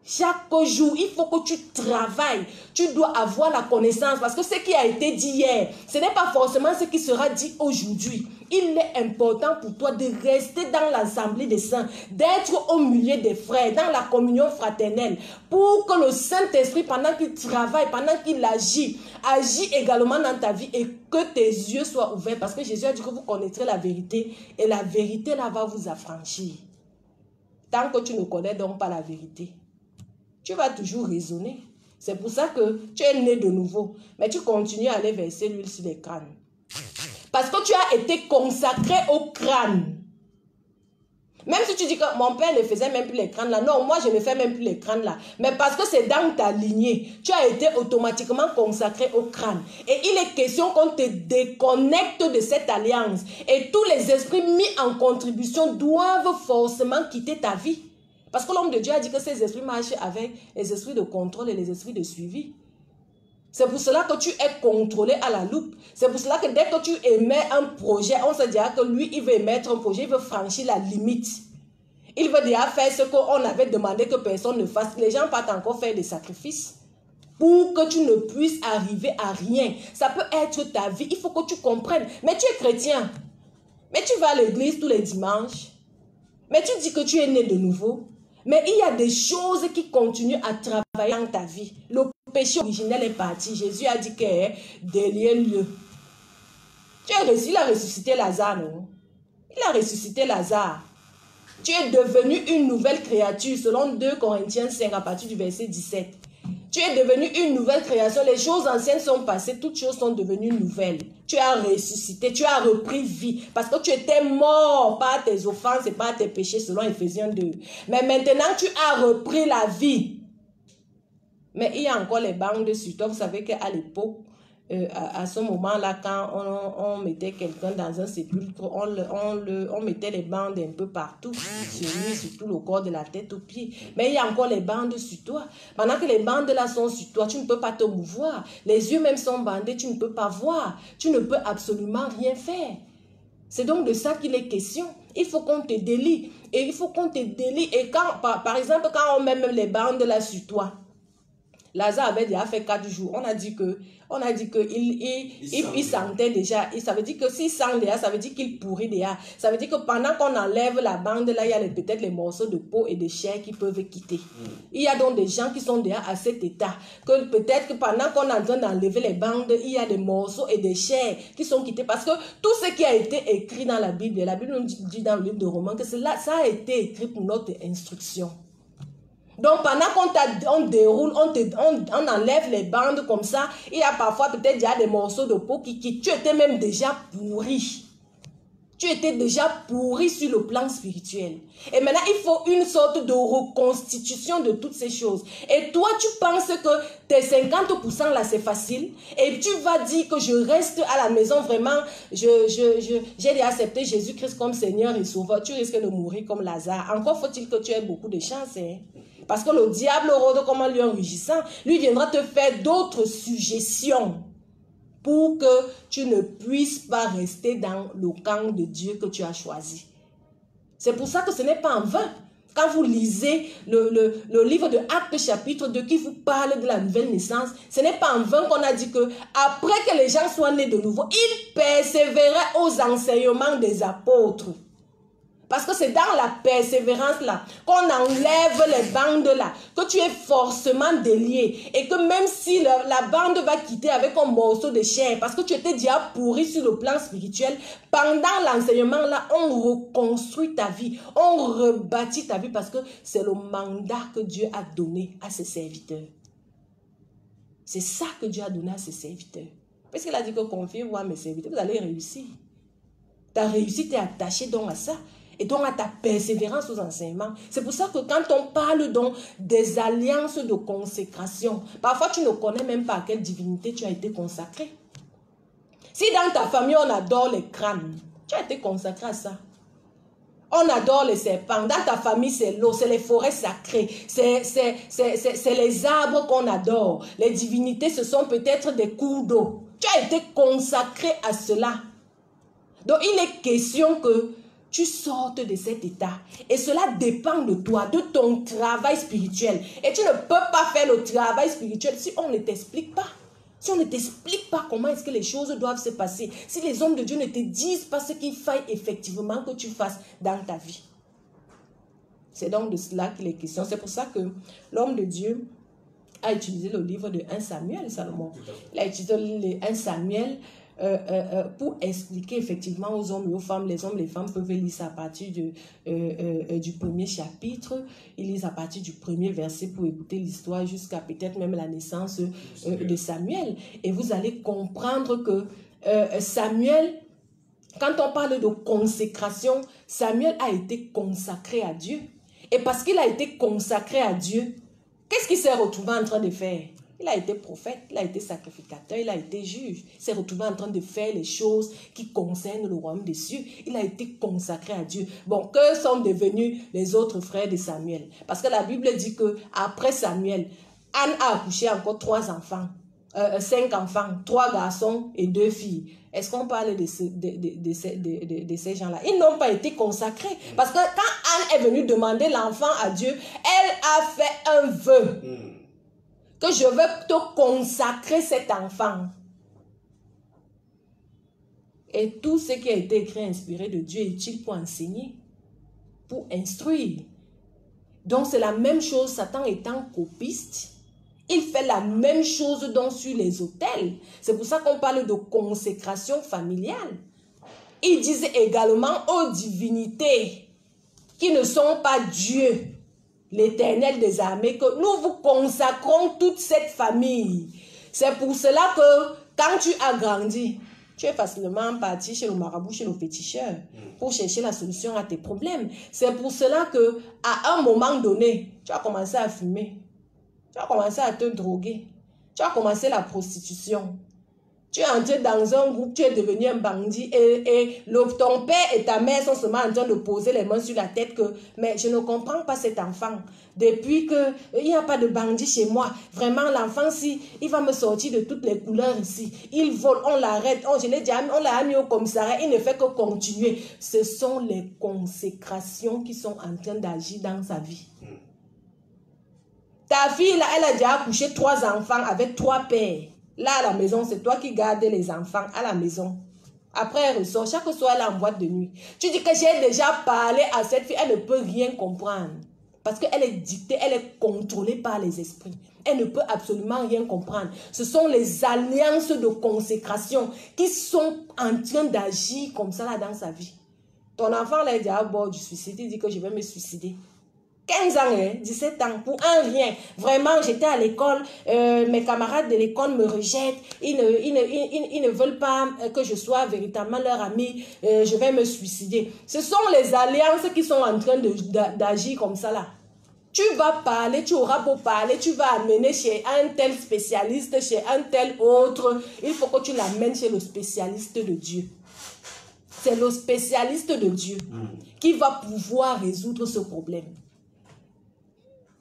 Chaque jour, il faut que tu travailles. Tu dois avoir la connaissance. Parce que ce qui a été dit hier, ce n'est pas forcément ce qui sera dit aujourd'hui. Il est important pour toi de rester dans l'assemblée des saints, d'être au milieu des frères, dans la communion fraternelle, pour que le Saint-Esprit, pendant qu'il travaille, pendant qu'il agit également dans ta vie et que tes yeux soient ouverts. Parce que Jésus a dit que vous connaîtrez la vérité et la vérité là va vous affranchir. Tant que tu ne connais donc pas la vérité, tu vas toujours raisonner. C'est pour ça que tu es né de nouveau. Mais tu continues à aller verser l'huile sur les crânes. Parce que tu as été consacré au crâne. Même si tu dis que mon père ne faisait même plus les crânes là. Non, moi je ne fais même plus les crânes là. Mais parce que c'est dans ta lignée. Tu as été automatiquement consacré au crâne. Et il est question qu'on te déconnecte de cette alliance. Et tous les esprits mis en contribution doivent forcément quitter ta vie. Parce que l'homme de Dieu a dit que ces esprits marchent avec les esprits de contrôle et les esprits de suivi. C'est pour cela que tu es contrôlé à la loupe. C'est pour cela que dès que tu émets un projet, on se dira que lui, il veut émettre un projet, il veut franchir la limite. Il veut déjà faire ce qu'on avait demandé que personne ne fasse. Les gens partent encore faire des sacrifices pour que tu ne puisses arriver à rien. Ça peut être ta vie, il faut que tu comprennes. Mais tu es chrétien. Mais tu vas à l'église tous les dimanches. Mais tu dis que tu es né de nouveau. Mais il y a des choses qui continuent à travailler dans ta vie. Le péché originel est parti. Jésus a dit que déliez-le. Il a ressuscité Lazare, non? Il a ressuscité Lazare. Tu es devenu une nouvelle créature, selon 2 Corinthiens 5, à partir du verset 17. Tu es devenu une nouvelle création. Les choses anciennes sont passées, toutes choses sont devenues nouvelles. Tu as ressuscité, tu as repris vie. Parce que tu étais mort par tes offenses et par tes péchés, selon Ephésiens 2. Mais maintenant, tu as repris la vie. Mais il y a encore les bandes sur toi. Vous savez qu'à l'époque, à ce moment-là, quand on mettait quelqu'un dans un sépulcre, on mettait les bandes un peu partout, sur lui, sur tout le corps, de la tête aux pieds. Mais il y a encore les bandes sur toi. Pendant que les bandes là sont sur toi, tu ne peux pas te mouvoir. Les yeux même sont bandés, tu ne peux pas voir. Tu ne peux absolument rien faire. C'est donc de ça qu'il est question. Il faut qu'on te délie. Et il faut qu'on te délie. Et quand, par exemple, quand on met même les bandes là sur toi, Lazare avait déjà fait 4 jours. On a dit que il sentait déjà. Ça veut dire que s'il sent déjà, ça veut dire qu'il pourrit déjà. Ça veut dire que pendant qu'on enlève la bande, là, il y a peut-être les morceaux de peau et de chair qui peuvent quitter. Il y a donc des gens qui sont déjà à cet état. Que peut-être que pendant qu'on est en train d'enlever les bandes, il y a des morceaux et des chairs qui sont quittés. Parce que tout ce qui a été écrit dans la Bible nous dit dans le livre de Romains que ça a été écrit pour notre instruction. Donc, pendant qu'on déroule, on enlève les bandes comme ça, il y a parfois peut-être déjà des morceaux de peau qui tu étais même déjà pourri. Tu étais déjà pourri sur le plan spirituel. Et maintenant, il faut une sorte de reconstitution de toutes ces choses. Et toi, tu penses que tes 50% là, c'est facile. Et tu vas dire que je reste à la maison vraiment. J'ai déjà accepté Jésus-Christ comme Seigneur et Sauveur. Tu risques de mourir comme Lazare. Encore faut-il que tu aies beaucoup de chance. Hein? Parce que le diable rôde comme un lion rugissant. Lui viendra te faire d'autres suggestions pour que tu ne puisses pas rester dans le camp de Dieu que tu as choisi. C'est pour ça que ce n'est pas en vain. Quand vous lisez le livre de Actes chapitre 2 qui vous parle de la nouvelle naissance, ce n'est pas en vain qu'on a dit que après que les gens soient nés de nouveau, ils persévéraient aux enseignements des apôtres. Parce que c'est dans la persévérance là qu'on enlève les bandes là, que tu es forcément délié. Et que même si la bande va quitter avec un morceau de chair, parce que tu étais déjà pourri sur le plan spirituel, pendant l'enseignement là, on reconstruit ta vie, on rebâtit ta vie parce que c'est le mandat que Dieu a donné à ses serviteurs. C'est ça que Dieu a donné à ses serviteurs. Parce qu'il a dit que confiez-vous à mes serviteurs, vous allez réussir. Ta réussite est attachée donc à ça. Et donc à ta persévérance aux enseignements. C'est pour ça que quand on parle donc des alliances de consécration, parfois tu ne connais même pas à quelle divinité tu as été consacré. Si dans ta famille on adore les crânes, tu as été consacré à ça. On adore les serpents. Dans ta famille, c'est l'eau, c'est les forêts sacrées, c'est les arbres qu'on adore. Les divinités, ce sont peut-être des cours d'eau. Tu as été consacré à cela. Donc, il est question que tu sortes de cet état. Et cela dépend de toi, de ton travail spirituel. Et tu ne peux pas faire le travail spirituel si on ne t'explique pas. Si on ne t'explique pas comment est-ce que les choses doivent se passer. Si les hommes de Dieu ne te disent pas ce qu'il faille effectivement que tu fasses dans ta vie. C'est donc de cela qu'il est question. C'est pour ça que l'homme de Dieu a utilisé le livre de 1 Samuel, Salomon. Il a utilisé le 1 Samuel pour expliquer effectivement aux hommes et aux femmes. Les hommes et les femmes peuvent lire ça à partir du premier chapitre. Ils lisent à partir du premier verset pour écouter l'histoire jusqu'à peut-être même la naissance de Samuel. Et vous allez comprendre que Samuel, quand on parle de consécration, Samuel a été consacré à Dieu. Et parce qu'il a été consacré à Dieu, qu'est-ce qu'il s'est retrouvé en train de faire? Il a été prophète, il a été sacrificateur, il a été juge. Il s'est retrouvé en train de faire les choses qui concernent le royaume des cieux. Il a été consacré à Dieu. Bon, que sont devenus les autres frères de Samuel? Parce que la Bible dit que après Samuel, Anne a accouché encore 3 enfants, 5 enfants, 3 garçons et 2 filles. Est-ce qu'on parle de ces gens-là? Ils n'ont pas été consacrés. Parce que quand Anne est venue demander l'enfant à Dieu, elle a fait un vœu. Que je veux te consacrer cet enfant. Et tout ce qui a été écrit, inspiré de Dieu, est utile pour enseigner, pour instruire. Donc c'est la même chose, Satan étant copiste, il fait la même chose donc sur les autels. C'est pour ça qu'on parle de consécration familiale. Il disait également aux divinités qui ne sont pas Dieu, l'Éternel des armées, que nous vous consacrons toute cette famille. C'est pour cela que quand tu as grandi, tu es facilement parti chez le marabout, chez le féticheur, pour chercher la solution à tes problèmes. C'est pour cela que à un moment donné, tu as commencé à fumer, tu as commencé à te droguer, tu as commencé la prostitution. Tu es entré dans un groupe, tu es devenu un bandit et ton père et ta mère sont seulement en train de poser les mains sur la tête que « Mais je ne comprends pas cet enfant. Depuis qu'il n'y a pas de bandit chez moi, vraiment l'enfant, si il va me sortir de toutes les couleurs ici. Il vole, on l'arrête, je l'ai dit, on l'a mis au commissariat, il ne fait que continuer. » Ce sont les consécrations qui sont en train d'agir dans sa vie. Ta fille, là, elle a déjà accouché 3 enfants avec 3 pères. Là, à la maison, c'est toi qui gardes les enfants à la maison. Après, elle ressort. Chaque soir, elle est en boîte de nuit. Tu dis que j'ai déjà parlé à cette fille. Elle ne peut rien comprendre. Parce qu'elle est dictée, elle est contrôlée par les esprits. Elle ne peut absolument rien comprendre. Ce sont les alliances de consécration qui sont en train d'agir comme ça là dans sa vie. Ton enfant, là, il dit à bord du suicide. Il dit que je vais me suicider. 15 ans, 17 ans, pour un rien. Vraiment, j'étais à l'école, mes camarades de l'école me rejettent, ils ne veulent pas que je sois véritablement leur ami, je vais me suicider. Ce sont les alliances qui sont en train d'agir comme ça là. Tu vas parler, tu auras beau parler, tu vas amener chez un tel spécialiste, chez un tel autre. Il faut que tu l'amènes chez le spécialiste de Dieu. C'est le spécialiste de Dieu qui va pouvoir résoudre ce problème.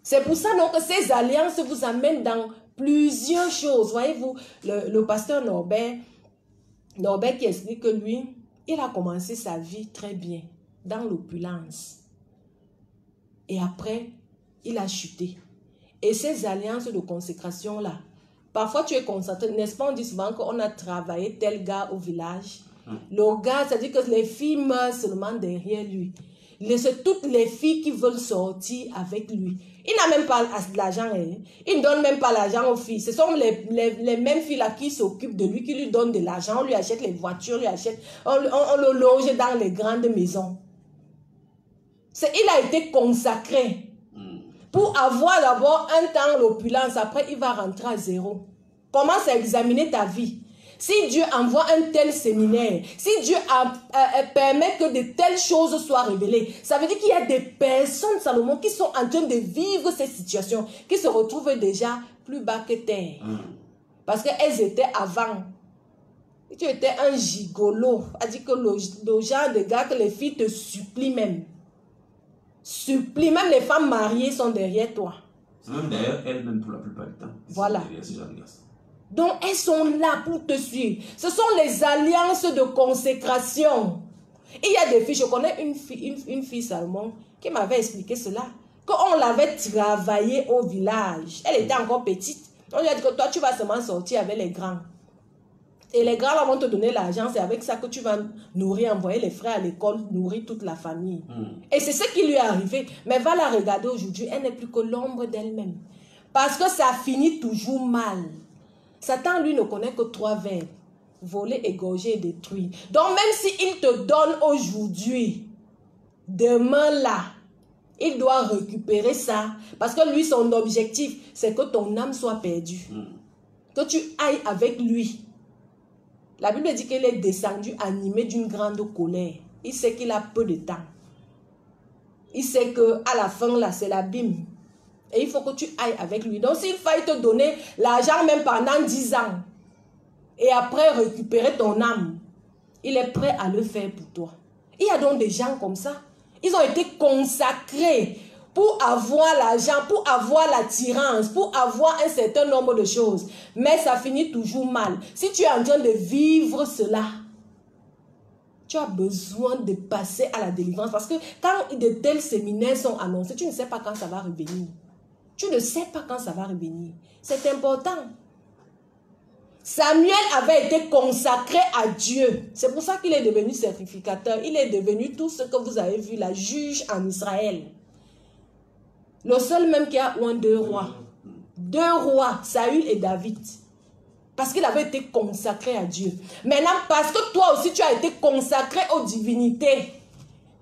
C'est pour ça donc, que ces alliances vous amènent dans plusieurs choses. Voyez-vous, le pasteur Norbert qui explique que lui, il a commencé sa vie très bien, dans l'opulence. Et après, il a chuté. Et ces alliances de consécration-là, parfois tu es concentré, n'est-ce pas, on dit souvent qu'on a travaillé tel gars au village. Le gars, c'est-à-dire que les filles meurent seulement derrière lui. C'est toutes les filles qui veulent sortir avec lui. Il n'a même pas l'argent. Il ne donne même pas l'argent aux filles. Ce sont les mêmes filles là qui s'occupent de lui, qui lui donnent de l'argent. On lui achète les voitures, on le loge dans les grandes maisons. Il a été consacré pour avoir d'abord un temps l'opulence. Après, il va rentrer à zéro. Commence à examiner ta vie. si Dieu envoie un tel séminaire, si Dieu permet que de telles choses soient révélées, ça veut dire qu'il y a des personnes, Salomon, qui sont en train de vivre ces situations, qui se retrouvent déjà plus bas que terre. Parce qu'elles étaient avant. Si tu étais un gigolo, c'est-à-dire que le genre de gars que les filles te supplient même. Supplient, même les femmes mariées sont derrière toi. C'est même derrière elles-mêmes pour la plupart du temps. Voilà. Donc elles sont là pour te suivre. Ce sont les alliances de consécration. Il y a des filles, je connais une fille Salomon qui m'avait expliqué cela. Qu'on l'avait travaillée au village. Elle était encore petite. On lui a dit que toi tu vas seulement sortir avec les grands. Et les grands là vont te donner l'argent, c'est avec ça que tu vas nourrir, envoyer les frères à l'école, nourrir toute la famille. Et c'est ce qui lui est arrivé. Mais va la regarder aujourd'hui, elle n'est plus que l'ombre d'elle-même. Parce que ça finit toujours mal. Satan, lui, ne connaît que 3 verbes. Voler, égorger et détruire. Donc même s'il te donne aujourd'hui, demain là, il doit récupérer ça. Parce que lui, son objectif, c'est que ton âme soit perdue. Que tu ailles avec lui. La Bible dit qu'il est descendu animé d'une grande colère. Il sait qu'il a peu de temps. Il sait qu'à la fin, là, c'est l'abîme. Et il faut que tu ailles avec lui. Donc, s'il faille te donner l'argent même pendant 10 ans, et après récupérer ton âme, il est prêt à le faire pour toi. Il y a donc des gens comme ça. Ils ont été consacrés pour avoir l'argent, pour avoir l'attirance, pour avoir un certain nombre de choses. Mais ça finit toujours mal. Si tu es en train de vivre cela, tu as besoin de passer à la délivrance. Parce que quand de tels séminaires sont annoncés, tu ne sais pas quand ça va revenir. Tu ne sais pas quand ça va revenir. C'est important. Samuel avait été consacré à Dieu. C'est pour ça qu'il est devenu sacrificateur. Il est devenu tout ce que vous avez vu, la juge en Israël. Le seul même qui a oint 2 rois. 2 rois, Saül et David. Parce qu'il avait été consacré à Dieu. Maintenant, parce que toi aussi tu as été consacré aux divinités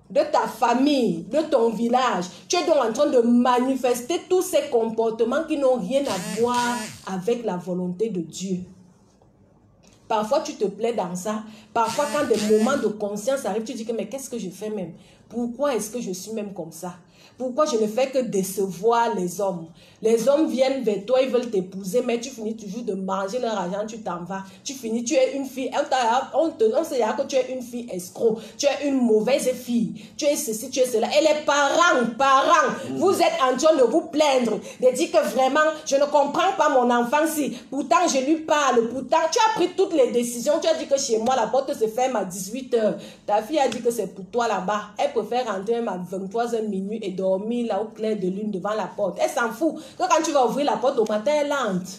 de ta famille, de ton village, tu es donc en train de manifester tous ces comportements qui n'ont rien à voir avec la volonté de Dieu. Parfois, tu te plais dans ça. Parfois, quand des moments de conscience arrivent, tu dis que mais qu'est-ce que je fais même? Pourquoi est-ce que je suis même comme ça? Pourquoi je ne fais que décevoir les hommes? Les hommes viennent vers toi, ils veulent t'épouser, mais tu finis toujours de manger leur argent, tu t'en vas. Tu finis, tu es une fille, on sait que tu es une fille escroc, tu es une mauvaise fille, tu es ceci, tu es cela. Et les parents, vous êtes en train de vous plaindre, de dire que vraiment, je ne comprends pas mon enfant si, pourtant je lui parle, pourtant tu as pris toutes les décisions, tu as dit que chez moi la porte se ferme à 18 h. Ta fille a dit que c'est pour toi là-bas. Elle préfère rentrer même à 23 h minuit et dormir là au clair de lune devant la porte. Elle s'en fout. Que quand tu vas ouvrir la porte au matin, elle entre.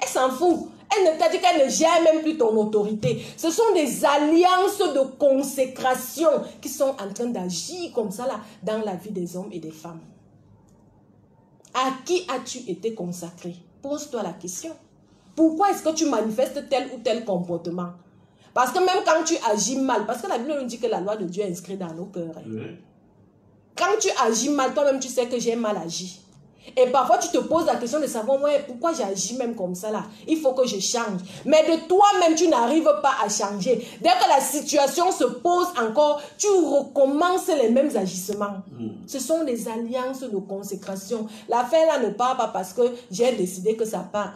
Elle s'en fout. Elle ne t'a dit qu'elle ne gère même plus ton autorité. Ce sont des alliances de consécration qui sont en train d'agir comme ça là dans la vie des hommes et des femmes. À qui as-tu été consacré? Pose-toi la question. Pourquoi est-ce que tu manifestes tel ou tel comportement? Parce que même quand tu agis mal, parce que la Bible nous dit que la loi de Dieu est inscrite dans nos cœurs. Oui. Quand tu agis mal, toi-même tu sais que j'ai mal agi. Et parfois tu te poses la question de savoir ouais, pourquoi j'agis même comme ça là. Il faut que je change. Mais de toi-même tu n'arrives pas à changer. Dès que la situation se pose encore, tu recommences les mêmes agissements. Ce sont des alliances de consécration. L'affaire là ne part pas parce que j'ai décidé que ça part.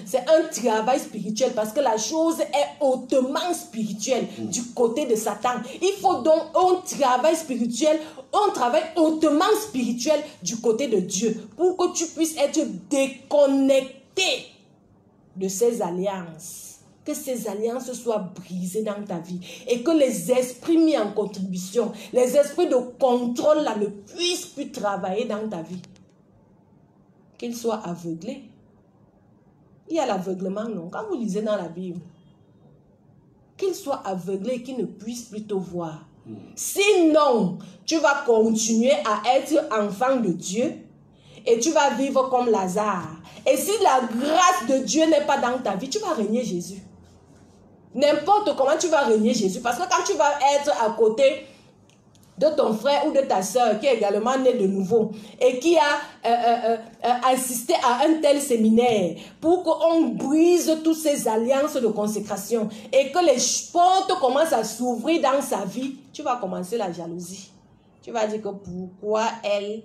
C'est un travail spirituel parce que la chose est hautement spirituelle du côté de Satan. Il faut donc un travail spirituel, un travail hautement spirituel du côté de Dieu pour que tu puisses être déconnecté de ces alliances. Que ces alliances soient brisées dans ta vie et que les esprits mis en contribution, les esprits de contrôle là ne puissent plus travailler dans ta vie. Qu'ils soient aveuglés. Il y a l'aveuglement, non? Quand vous lisez dans la Bible, qu'ils soient aveuglés et qu'ils ne puissent plus te voir. Sinon, tu vas continuer à être enfant de Dieu et tu vas vivre comme Lazare. Et si la grâce de Dieu n'est pas dans ta vie, tu vas régner Jésus. N'importe comment tu vas régner Jésus. Parce que quand tu vas être à côté de ton frère ou de ta soeur qui est également né de nouveau et qui a assisté à un tel séminaire pour qu'on brise toutes ces alliances de consécration et que les portes commencent à s'ouvrir dans sa vie, tu vas commencer la jalousie. Tu vas dire que pourquoi elle,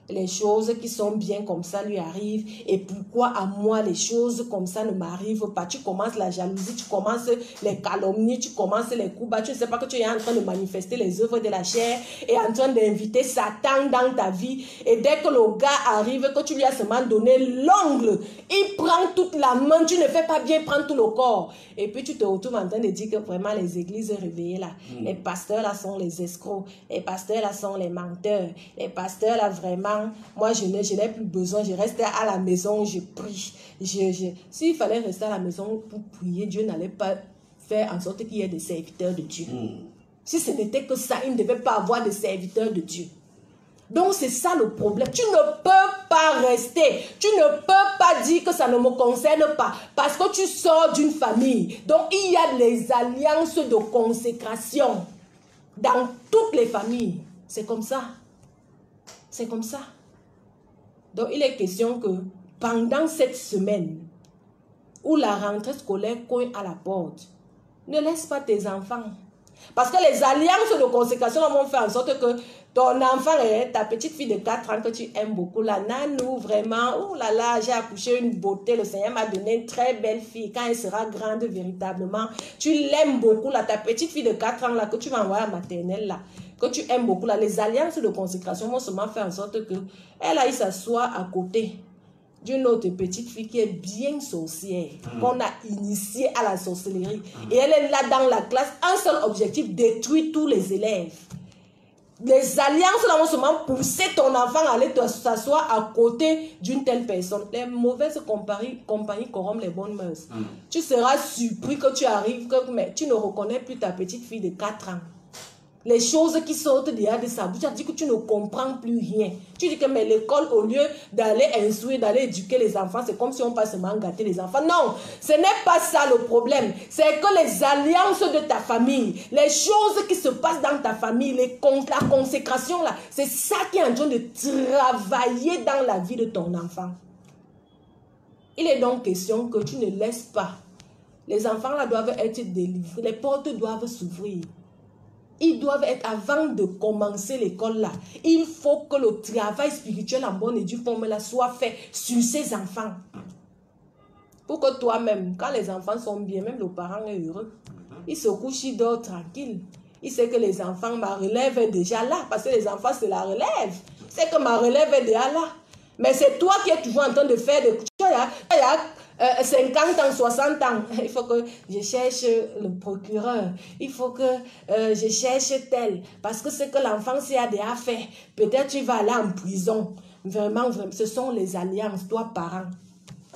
les choses qui sont bien comme ça lui arrivent et pourquoi à moi les choses comme ça ne m'arrivent pas. Tu commences la jalousie, tu commences les calomnies, tu commences les coups bas. Tu ne sais pas que tu es en train de manifester les œuvres de la chair et en train d'inviter Satan dans ta vie. Et dès que le gars arrive, que tu lui as seulement donné l'ongle, il prend toute la main, tu ne fais pas bien prendre tout le corps. Et puis tu te retrouves en train de dire que vraiment les églises réveillées là, les pasteurs là sont les escrocs, les pasteurs là sont les menteurs, les pasteurs là vraiment, moi je n'ai plus besoin, je reste à la maison, je prie. S'il fallait rester à la maison pour prier, Dieu n'allait pas faire en sorte qu'il y ait des serviteurs de Dieu. Si ce n'était que ça, il ne devait pas avoir de serviteurs de Dieu. Donc c'est ça le problème. Tu ne peux pas rester. Tu ne peux pas dire que ça ne me concerne pas. Parce que tu sors d'une famille. Donc il y a les alliances de consécration. Dans toutes les familles. C'est comme ça. C'est comme ça. Donc il est question que pendant cette semaine où la rentrée scolaire cogne à la porte, ne laisse pas tes enfants. Parce que les alliances de consécration vont faire en sorte que ton enfant, ta petite fille de 4 ans que tu aimes beaucoup, la nanou, vraiment, oh là là, j'ai accouché une beauté, le Seigneur m'a donné une très belle fille, quand elle sera grande véritablement, tu l'aimes beaucoup, là, ta petite fille de 4 ans, là, que tu vas envoyer à la maternelle, là, que tu aimes beaucoup, là, les alliances de consécration vont seulement faire en sorte que elle aille s'asseoir à côté d'une autre petite fille qui est bien sorcière, qu'on a initiée à la sorcellerie. Et elle est là dans la classe, un seul objectif, détruire tous les élèves. Les alliances là vont seulement pousser ton enfant à aller s'asseoir à côté d'une telle personne. Les mauvaises compagnies corrompent les bonnes mœurs. Tu seras surpris que tu arrives, mais tu ne reconnais plus ta petite fille de 4 ans. Les choses qui sortent derrière de sa bouche, tu dis que tu ne comprends plus rien. Tu dis que mais l'école, au lieu d'aller instruire, d'aller éduquer les enfants, c'est comme si on passe seulement gâter les enfants. Non, ce n'est pas ça le problème. C'est que les alliances de ta famille, les choses qui se passent dans ta famille, la consécration là, c'est ça qui est en train de travailler dans la vie de ton enfant. Il est donc question que tu ne laisses pas. Les enfants là doivent être délivrés, les portes doivent s'ouvrir. Ils doivent être, avant de commencer l'école là, il faut que le travail spirituel en bonne et due forme là soit fait sur ces enfants. Pour que toi-même, quand les enfants sont bien, même le parent est heureux. Il se couche, il dort tranquille. Il sait que les enfants, ma relève est déjà là. Parce que les enfants, c'est la relève. C'est que ma relève est déjà là. Mais c'est toi qui es toujours en train de faire des... Il y a 50 ans, 60 ans, il faut que je cherche le procureur, il faut que je cherche tel, parce que c'est que l'enfant s'y a déjà fait, peut-être tu vas aller en prison. Vraiment, vraiment, ce sont les alliances, toi parent.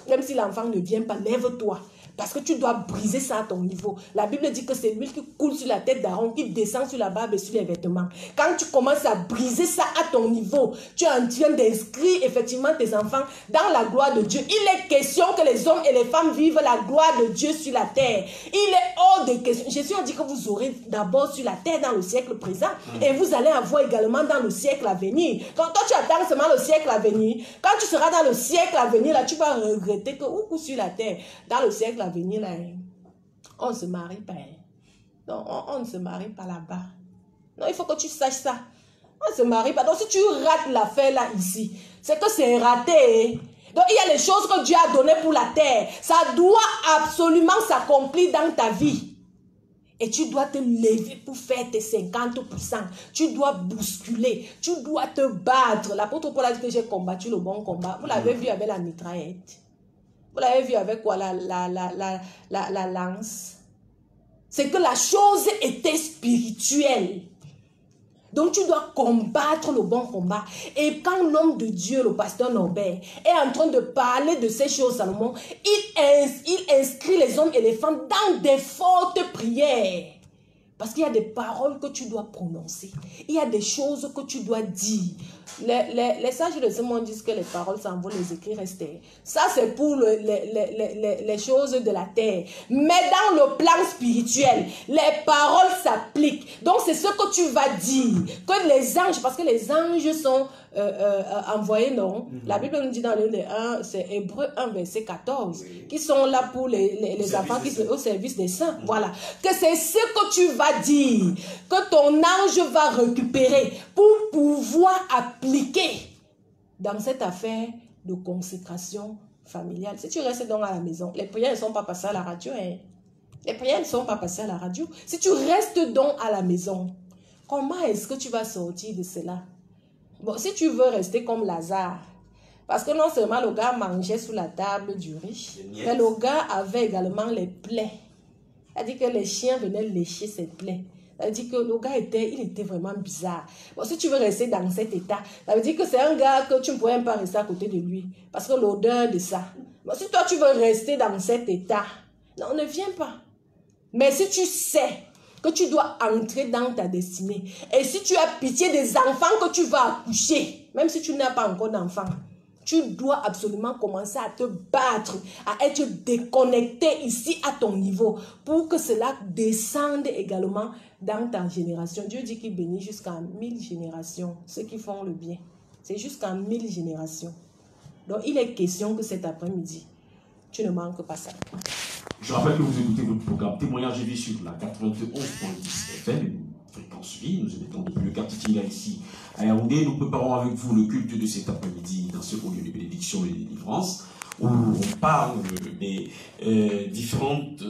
Même si l'enfant ne vient pas, lève-toi. Parce que tu dois briser ça à ton niveau. La Bible dit que c'est l'huile qui coule sur la tête d'Aaron, qui descend sur la barbe et sur les vêtements. Quand tu commences à briser ça à ton niveau, tu es en train d'inscrire effectivement tes enfants dans la gloire de Dieu. Il est question que les hommes et les femmes vivent la gloire de Dieu sur la terre. Il est hors de question. Jésus a dit que vous aurez d'abord sur la terre dans le siècle présent et vous allez avoir également dans le siècle à venir. Quand toi tu attends seulement le siècle à venir, quand tu seras dans le siècle à venir, là tu vas regretter que ou sur la terre, dans le siècle à venir, là, on ne se marie pas. Non, on ne se marie pas là-bas. Non, il faut que tu saches ça. On ne se marie pas. Donc, si tu rates l'affaire là, ici, c'est que c'est raté. Donc, il y a les choses que Dieu a données pour la terre. Ça doit absolument s'accomplir dans ta vie. Et tu dois te lever pour faire tes 50%. Tu dois bousculer. Tu dois te battre. L'apôtre Paul a dit que j'ai combattu le bon combat. Vous l'avez vu avec la mitraillette. Vous l'avez vu avec quoi? La lance. C'est que la chose était spirituelle. Donc tu dois combattre le bon combat. Et quand l'homme de Dieu, le pasteur Norbert, est en train de parler de ces choses, Salomon, il inscrit les hommes et les femmes dans des fortes prières. Parce qu'il y a des paroles que tu dois prononcer. Il y a des choses que tu dois dire. les sages de ce monde disent que les paroles s'envolent, les écrits restent. Ça, c'est pour les choses de la terre. Mais dans le plan spirituel, les paroles s'appliquent. Donc, c'est ce que tu vas dire. Que les anges, parce que les anges sont envoyés, non? La Bible nous dit dans le 1, c'est Hébreu 1, verset 14, qui sont là pour les enfants qui sont au service des saints. Voilà. Que c'est ce que tu vas dire, que ton ange va récupérer pour pouvoir appliquer dans cette affaire de consécration familiale. Si tu restes donc à la maison, les prières ne sont pas passées à la radio. Hein? Les prières ne sont pas passées à la radio. Si tu restes donc à la maison, comment est-ce que tu vas sortir de cela? Bon, si tu veux rester comme Lazare, parce que non seulement le gars mangeait sous la table du riche, mais le gars avait également les plaies. C'est-à-dire que les chiens venaient lécher ses plaies. Ça veut dire que le gars était vraiment bizarre. Bon, si tu veux rester dans cet état, ça veut dire que c'est un gars que tu ne pourrais même pas rester à côté de lui. Parce que l'odeur de ça. Bon, si toi tu veux rester dans cet état, non, ne viens pas. Mais si tu sais que tu dois entrer dans ta destinée, et si tu as pitié des enfants que tu vas accoucher, même si tu n'as pas encore d'enfants, tu dois absolument commencer à te battre, à être déconnecté ici à ton niveau, pour que cela descende également dans ta génération. Dieu dit qu'il bénit jusqu'à 1000 générations, ceux qui font le bien. C'est jusqu'à 1000 générations. Donc il est question que cet après-midi, tu ne manques pas ça. Je rappelle que vous écoutez votre programme Témoignage et vie sur la 91.10 FM, fréquence vie. Nous émettons depuis le quartier Tila ici à Yaoundé. Nous préparons avec vous le culte de cet après-midi dans ce haut lieu de bénédiction et de délivrance, où on parle des différentes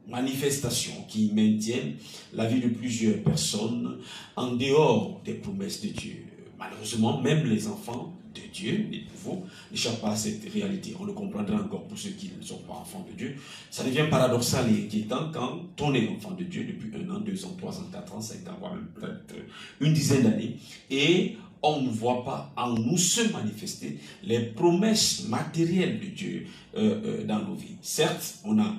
manifestations qui maintiennent la vie de plusieurs personnes en dehors des promesses de Dieu. Malheureusement, même les enfants de Dieu, les nouveaux, n'échappent pas à cette réalité. On le comprendra encore pour ceux qui ne sont pas enfants de Dieu. Ça devient paradoxal et inquiétant quand on est enfant de Dieu depuis 1 an, 2 ans, 3 ans, 4 ans, 5 ans, voire même peut-être une dizaine d'années, et on ne voit pas en nous se manifester les promesses matérielles de Dieu dans nos vies. Certes, on a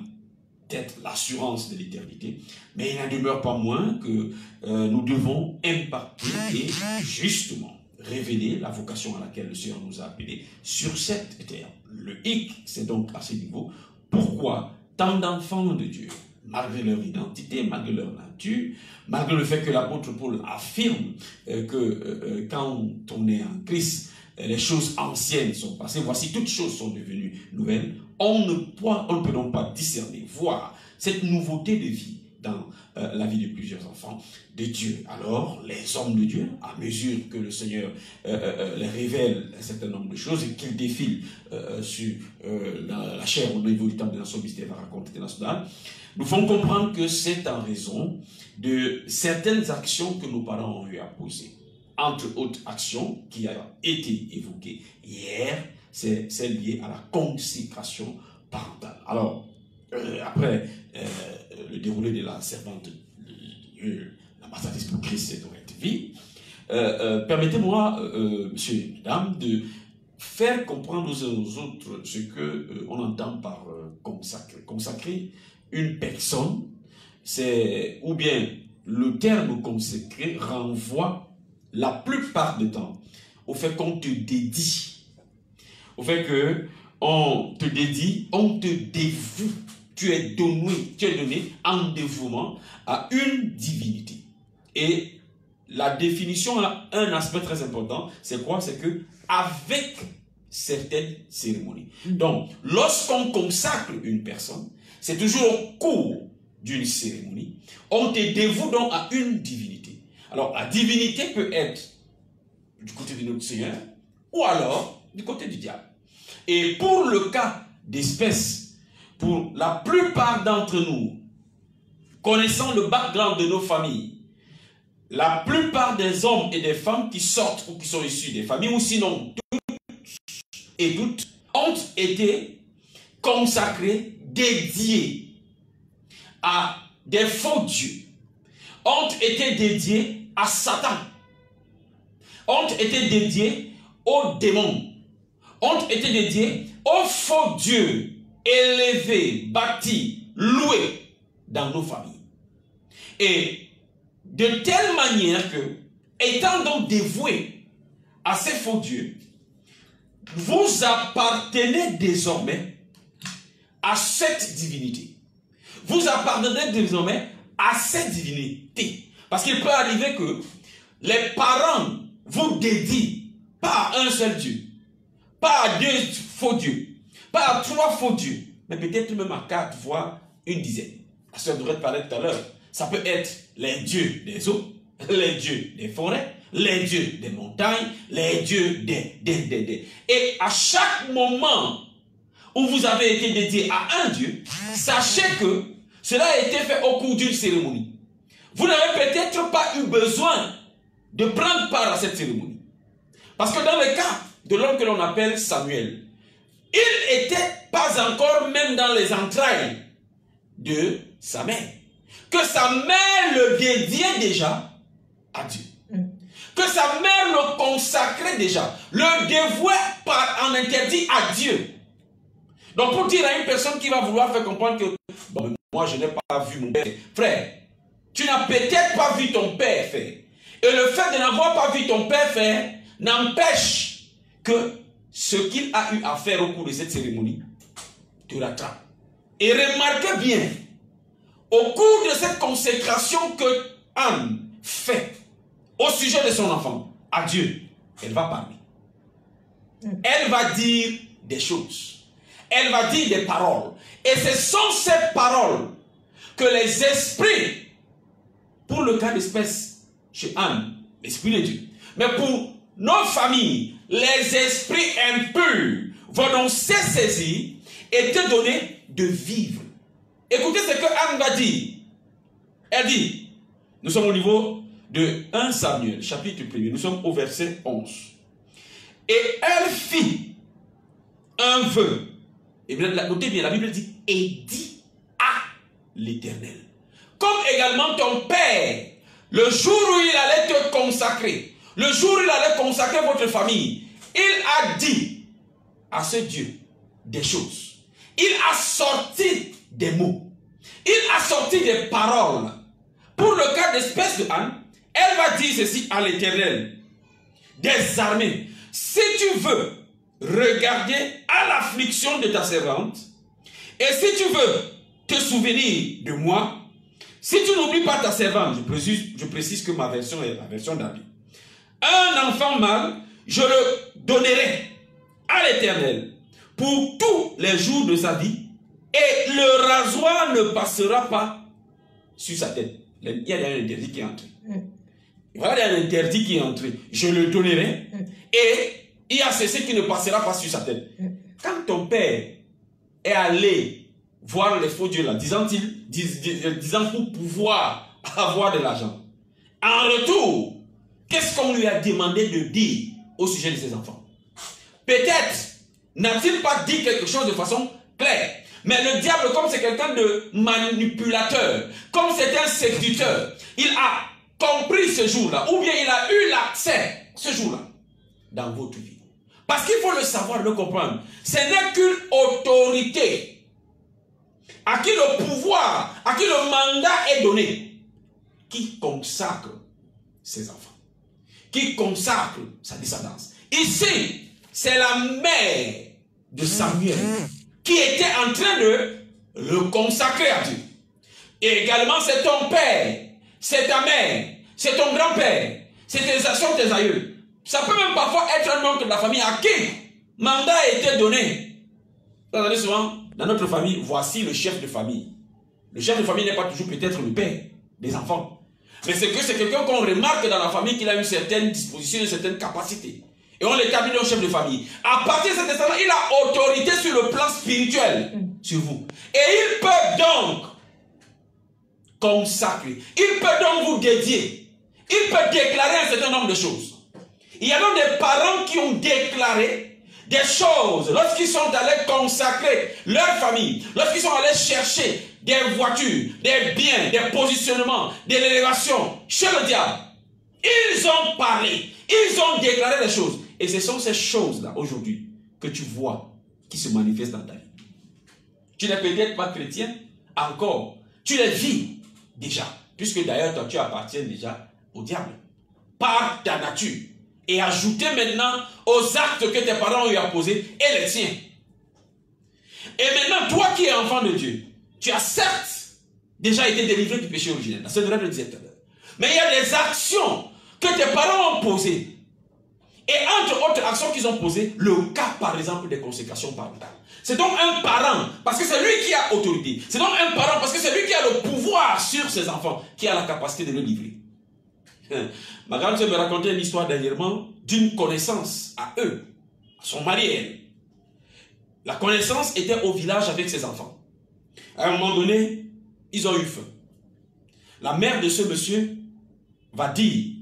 peut-être l'assurance de l'éternité, mais il n'en demeure pas moins que nous devons impacter et justement révéler la vocation à laquelle le Seigneur nous a appelés sur cette terre. Le hic, c'est donc à ce niveau. Pourquoi tant d'enfants de Dieu, malgré leur identité, malgré leur nature, malgré le fait que l'apôtre Paul affirme que quand on est en Christ, les choses anciennes sont passées, voici toutes choses sont devenues nouvelles, on ne peut donc pas discerner, voir cette nouveauté de vie dans la vie de plusieurs enfants de Dieu. Alors, les hommes de Dieu, à mesure que le Seigneur les révèle un certain nombre de choses et qu'ils défilent sur la chair au niveau du temple de Nation Mystère et Raconte International, nous font comprendre que c'est en raison de certaines actions que nos parents ont eu à poser. Entre autres actions qui a été évoquée hier, c'est celle liée à la consécration parentale. Alors, après le déroulé de la servante de Dieu, l'ambassadrice pour Christ et de vie, permettez-moi, messieurs et mesdames, de faire comprendre aux uns aux autres ce qu'on entend par consacrer. Consacrer une personne, c'est, ou bien le terme consacré renvoie la plupart du temps au fait qu'on te dédie, au fait qu'on te dédie, on te dévoue. Tu es donné en dévouement à une divinité. Et la définition a un aspect très important, c'est quoi? C'est que avec certaines cérémonies. Donc, lorsqu'on consacre une personne, c'est toujours au cours d'une cérémonie, on te dévoue donc à une divinité. Alors, la divinité peut être du côté de notre Seigneur, ou alors du côté du diable. Et pour le cas d'espèce, pour la plupart d'entre nous, connaissant le background de nos familles, la plupart des hommes et des femmes qui sortent ou qui sont issus des familles, ou sinon toutes et toutes, ont été consacrés, dédiés à des faux dieux, ont été dédiés à Satan, ont été dédiés aux démons, ont été dédiés aux faux dieux, élevés, bâtis, loués dans nos familles. Et de telle manière que, étant donc dévoués à ces faux dieux, vous appartenez désormais à cette divinité. Vous appartenez désormais à cette divinité. Parce qu'il peut arriver que les parents vous dédient pas à un seul Dieu, pas à 2 faux dieux, pas à 3 faux dieux, mais peut-être même à 4, voire une dizaine. La sœur devrait parler tout à l'heure. Ça peut être les dieux des eaux, les dieux des forêts, les dieux des montagnes, les dieux des. Et à chaque moment où vous avez été dédié à un dieu, sachez que cela a été fait au cours d'une cérémonie. Vous n'avez peut-être pas eu besoin de prendre part à cette cérémonie. Parce que dans le cas de l'homme que l'on appelle Samuel, il n'était pas encore même dans les entrailles de sa mère. Que sa mère le dédiait déjà à Dieu. Que sa mère le consacrait déjà, le dévouait en interdit à Dieu. Donc pour dire à une personne qui va vouloir faire comprendre que bon, moi je n'ai pas vu mon père, frère, tu n'as peut-être pas vu ton père faire. Et le fait de n'avoir pas vu ton père faire n'empêche que ce qu'il a eu à faire au cours de cette cérémonie te rattrape. Et remarquez bien, au cours de cette consécration que Anne fait au sujet de son enfant, à Dieu, elle va parler. Elle va dire des choses. Elle va dire des paroles. Et ce sont ces paroles que les esprits, pour le cas d'espèce chez Anne, l'esprit de Dieu, mais pour nos familles, les esprits impurs vont donc se saisir et te donner de vivre. Écoutez ce que Anne va dire. Elle dit, nous sommes au niveau de 1 Samuel, chapitre 1er, nous sommes au verset 11. Et elle fit un vœu. Et bien, notez bien, la Bible dit, et dit à l'Éternel. Comme également ton père, le jour où il allait te consacrer, le jour où il allait consacrer votre famille, il a dit à ce Dieu des choses. Il a sorti des mots. Il a sorti des paroles. Pour le cas d'espèce de Anne, elle va dire ceci à l'Éternel des armées. Si tu veux regarder à l'affliction de ta servante, et si tu veux te souvenir de moi, si tu n'oublies pas ta servante, je précise que ma version est la version d'Abi. Un enfant mâle, je le donnerai à l'Éternel pour tous les jours de sa vie, et le rasoir ne passera pas sur sa tête. Il y a un interdit qui est entré. Voilà un interdit qui est entré. Je le donnerai, et il y a ceci qui ne passera pas sur sa tête. Quand ton père est allé voir les faux dieux là, disant pour pouvoir avoir de l'argent, en retour, qu'est-ce qu'on lui a demandé de dire au sujet de ses enfants? Peut-être n'a-t-il pas dit quelque chose de façon claire, mais le diable, comme c'est quelqu'un de manipulateur, comme c'est un séducteur, il a compris ce jour-là, ou bien il a eu l'accès ce jour-là dans votre vie. Parce qu'il faut le savoir, le comprendre. Ce n'est qu'une autorité à qui le pouvoir, à qui le mandat est donné, qui consacre ses enfants, qui consacre sa descendance. Ici, c'est la mère de Samuel qui était en train de le consacrer à Dieu. Et également, c'est ton père, c'est ta mère, c'est ton grand-père, c'est tes aïeux. Ça peut même parfois être un oncle de la famille à qui mandat a été donné. Vous entendez souvent, dans notre famille, voici le chef de famille. Le chef de famille n'est pas toujours peut-être le père des enfants. Mais c'est que c'est quelqu'un qu'on remarque dans la famille qu'il a une certaine disposition, une certaine capacité. Et on l'établit au chef de famille. À partir de cet instant-là, il a autorité sur le plan spirituel sur vous. Et il peut donc consacrer. Il peut donc vous dédier. Il peut déclarer un certain nombre de choses. Il y a donc des parents qui ont déclaré des choses lorsqu'ils sont allés consacrer leur famille, lorsqu'ils sont allés chercher des voitures, des biens, des positionnements, de l'élévation chez le diable. Ils ont parlé, ils ont déclaré des choses. Et ce sont ces choses-là aujourd'hui que tu vois qui se manifestent dans ta vie. Tu n'es peut-être pas chrétien encore. Tu les vis déjà. Puisque d'ailleurs, toi, tu appartiens déjà au diable. Par ta nature. et ajouter maintenant aux actes que tes parents ont posés et les tiens. Et maintenant, toi qui es enfant de Dieu, tu as certes déjà été délivré du péché originel. C'est vrai de le dire tout à l'heure. Mais il y a des actions que tes parents ont posées. Et entre autres actions qu'ils ont posées, le cas par exemple des consécrations parentales. C'est donc un parent, parce que c'est lui qui a autorité. C'est donc un parent, parce que c'est lui qui a le pouvoir sur ses enfants, qui a la capacité de le livrer. Ma grande sœur me racontait une histoire dernièrement d'une connaissance à eux, à son mari et elle. La connaissance était au village avec ses enfants. À un moment donné, ils ont eu faim. La mère de ce monsieur va dire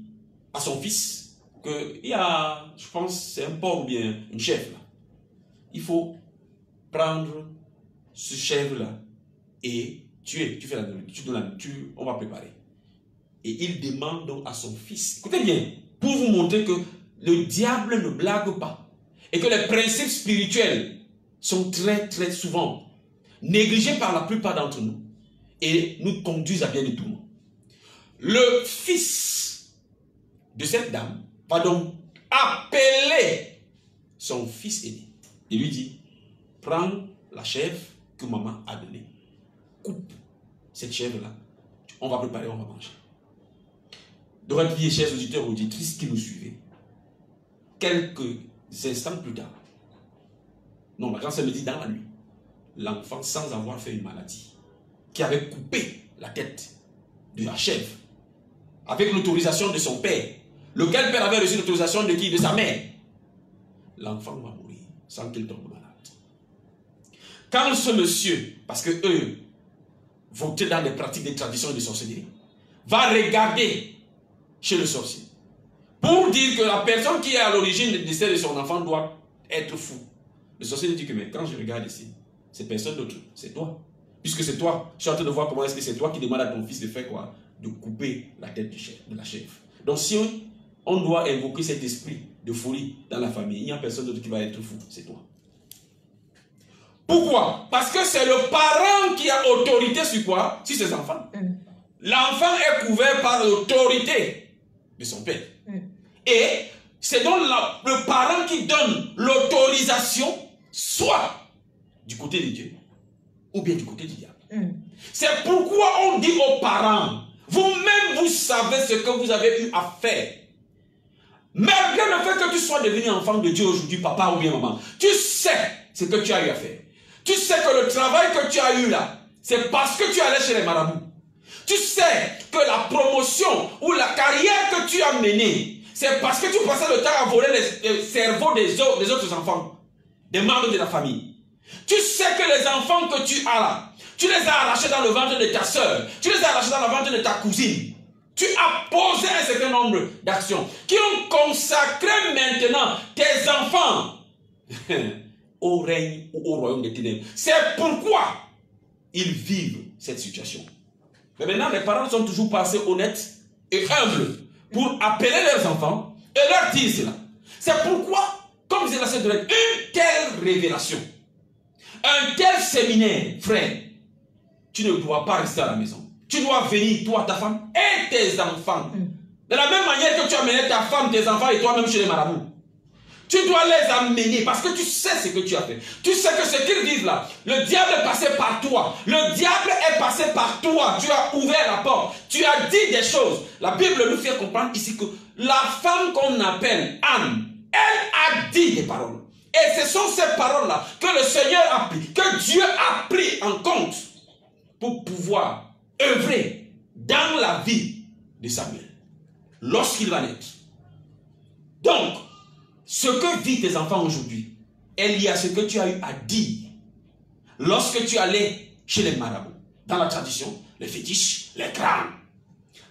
à son fils qu'il y a, je pense, c'est un porc ou bien une chèvre là. Il faut prendre ce chèvre-là et tuer. Tu fais la nourriture, tu donnes la nourriture, on va préparer. Et il demande donc à son fils, écoutez bien, pour vous montrer que le diable ne blague pas et que les principes spirituels sont très très souvent négligés par la plupart d'entre nous et nous conduisent à bien des tourments. Le fils de cette dame va donc appeler son fils aîné et lui dit: prends la chèvre que maman a donnée, coupe cette chèvre-là, on va préparer, on va manger. Dorénavant, chers auditeurs et auditrices qui nous suivez, quelques instants plus tard, non, ma grand-sœur me dit dans la nuit, l'enfant, sans avoir fait une maladie, qui avait coupé la tête de la chèvre, avec l'autorisation de son père, lequel père avait reçu l'autorisation de qui? De sa mère. L'enfant va mourir sans qu'il tombe malade. Quand ce monsieur, parce que eux votaient dans les pratiques des traditions de sorcellerie, va regarder chez le sorcier pour dire que la personne qui est à l'origine du décès de son enfant doit être fou. Le sorcier dit que mais quand je regarde ici, c'est personne d'autre, c'est toi. Puisque c'est toi, je suis en train de voir comment est-ce que c'est toi qui demande à ton fils de faire quoi? De couper la tête de la chèvre. Donc si on doit invoquer cet esprit de folie dans la famille, il n'y a personne d'autre qui va être fou, c'est toi. Pourquoi? Parce que c'est le parent qui a autorité sur quoi? Sur ses enfants. L'enfant est couvert par l'autorité de son père. Et c'est donc le parent qui donne l'autorisation, soit du côté de Dieu, ou bien du côté du diable. C'est pourquoi on dit aux parents, vous-même vous savez ce que vous avez eu à faire. Malgré le fait que tu sois devenu enfant de Dieu aujourd'hui, papa ou bien maman, tu sais ce que tu as eu à faire. Tu sais que le travail que tu as eu là, c'est parce que tu allais chez les marabouts. Tu sais que la promotion ou la carrière que tu as menée, c'est parce que tu passais le temps à voler les cerveaux des autres enfants, des membres de la famille. Tu sais que les enfants que tu as là, tu les as arrachés dans le ventre de ta soeur, tu les as arrachés dans le ventre de ta cousine. Tu as posé un certain nombre d'actions qui ont consacré maintenant tes enfants au règne ou au royaume des ténèbres. C'est pourquoi ils vivent cette situation. Mais maintenant, les parents sont toujours pas assez honnêtes et humbles pour appeler leurs enfants et leur dire cela. C'est pourquoi, comme disait la sœur Dorette, une telle révélation, un tel séminaire, frère, tu ne dois pas rester à la maison. Tu dois venir, toi, ta femme et tes enfants. De la même manière que tu as mené ta femme, tes enfants et toi-même chez les marabouts. Tu dois les amener parce que tu sais ce que tu as fait. Tu sais que ce qu'ils disent là, le diable est passé par toi. Le diable est passé par toi. Tu as ouvert la porte. Tu as dit des choses. La Bible nous fait comprendre ici que la femme qu'on appelle Anne, elle a dit des paroles. Et ce sont ces paroles-là que le Seigneur a pris, que Dieu a pris en compte pour pouvoir œuvrer dans la vie de Samuel lorsqu'il va naître. Donc, ce que vivent tes enfants aujourd'hui est lié à ce que tu as eu à dire lorsque tu allais chez les marabouts. Dans la tradition, les fétiches, les crânes.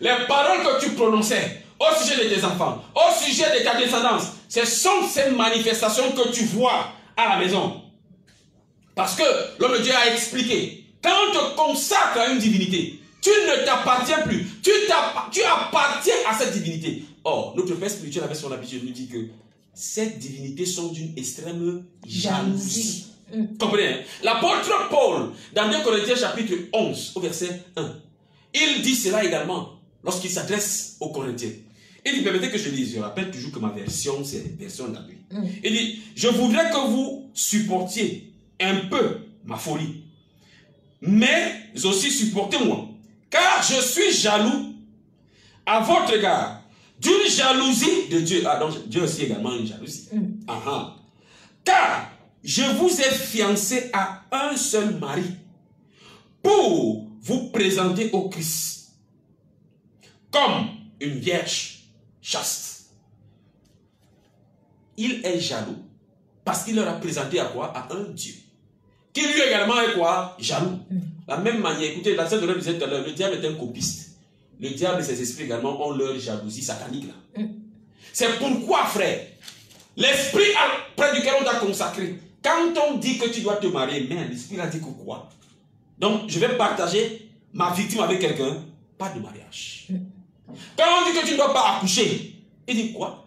Les paroles que tu prononçais au sujet de tes enfants, au sujet de ta descendance, ce sont ces manifestations que tu vois à la maison. Parce que l'homme de Dieu a expliqué, quand on te consacre à une divinité, tu ne t'appartiens plus. Tu appartiens à cette divinité. Or, notre père spirituel avait son habitude de nous dire que ces divinités sont d'une extrême jalousie. Comprenez, hein? L'apôtre Paul, dans 2 Corinthiens chapitre 11, au verset 1, il dit cela également lorsqu'il s'adresse aux Corinthiens. Il dit, permettez que je dise, je rappelle toujours que ma version, c'est la version d'appui. Il dit, je voudrais que vous supportiez un peu ma folie, mais aussi supportez-moi, car je suis jaloux à votre égard, d'une jalousie de Dieu. Ah, donc Dieu aussi également une jalousie. Car je vous ai fiancé à un seul mari pour vous présenter au Christ comme une vierge chaste. Il est jaloux parce qu'il leur a présenté à quoi? À un Dieu. Qui lui également est quoi? Jaloux. La même manière, écoutez, la sœur de l'homme disait tout à l'heure, le diable est un copiste. Le diable et ses esprits également ont leur jalousie satanique là. C'est pourquoi, frère, l'esprit près duquel on t'a consacré, quand on dit que tu dois te marier, mais l'esprit a dit que quoi? Donc, je vais partager ma victime avec quelqu'un, pas de mariage. Quand on dit que tu ne dois pas accoucher, il dit quoi?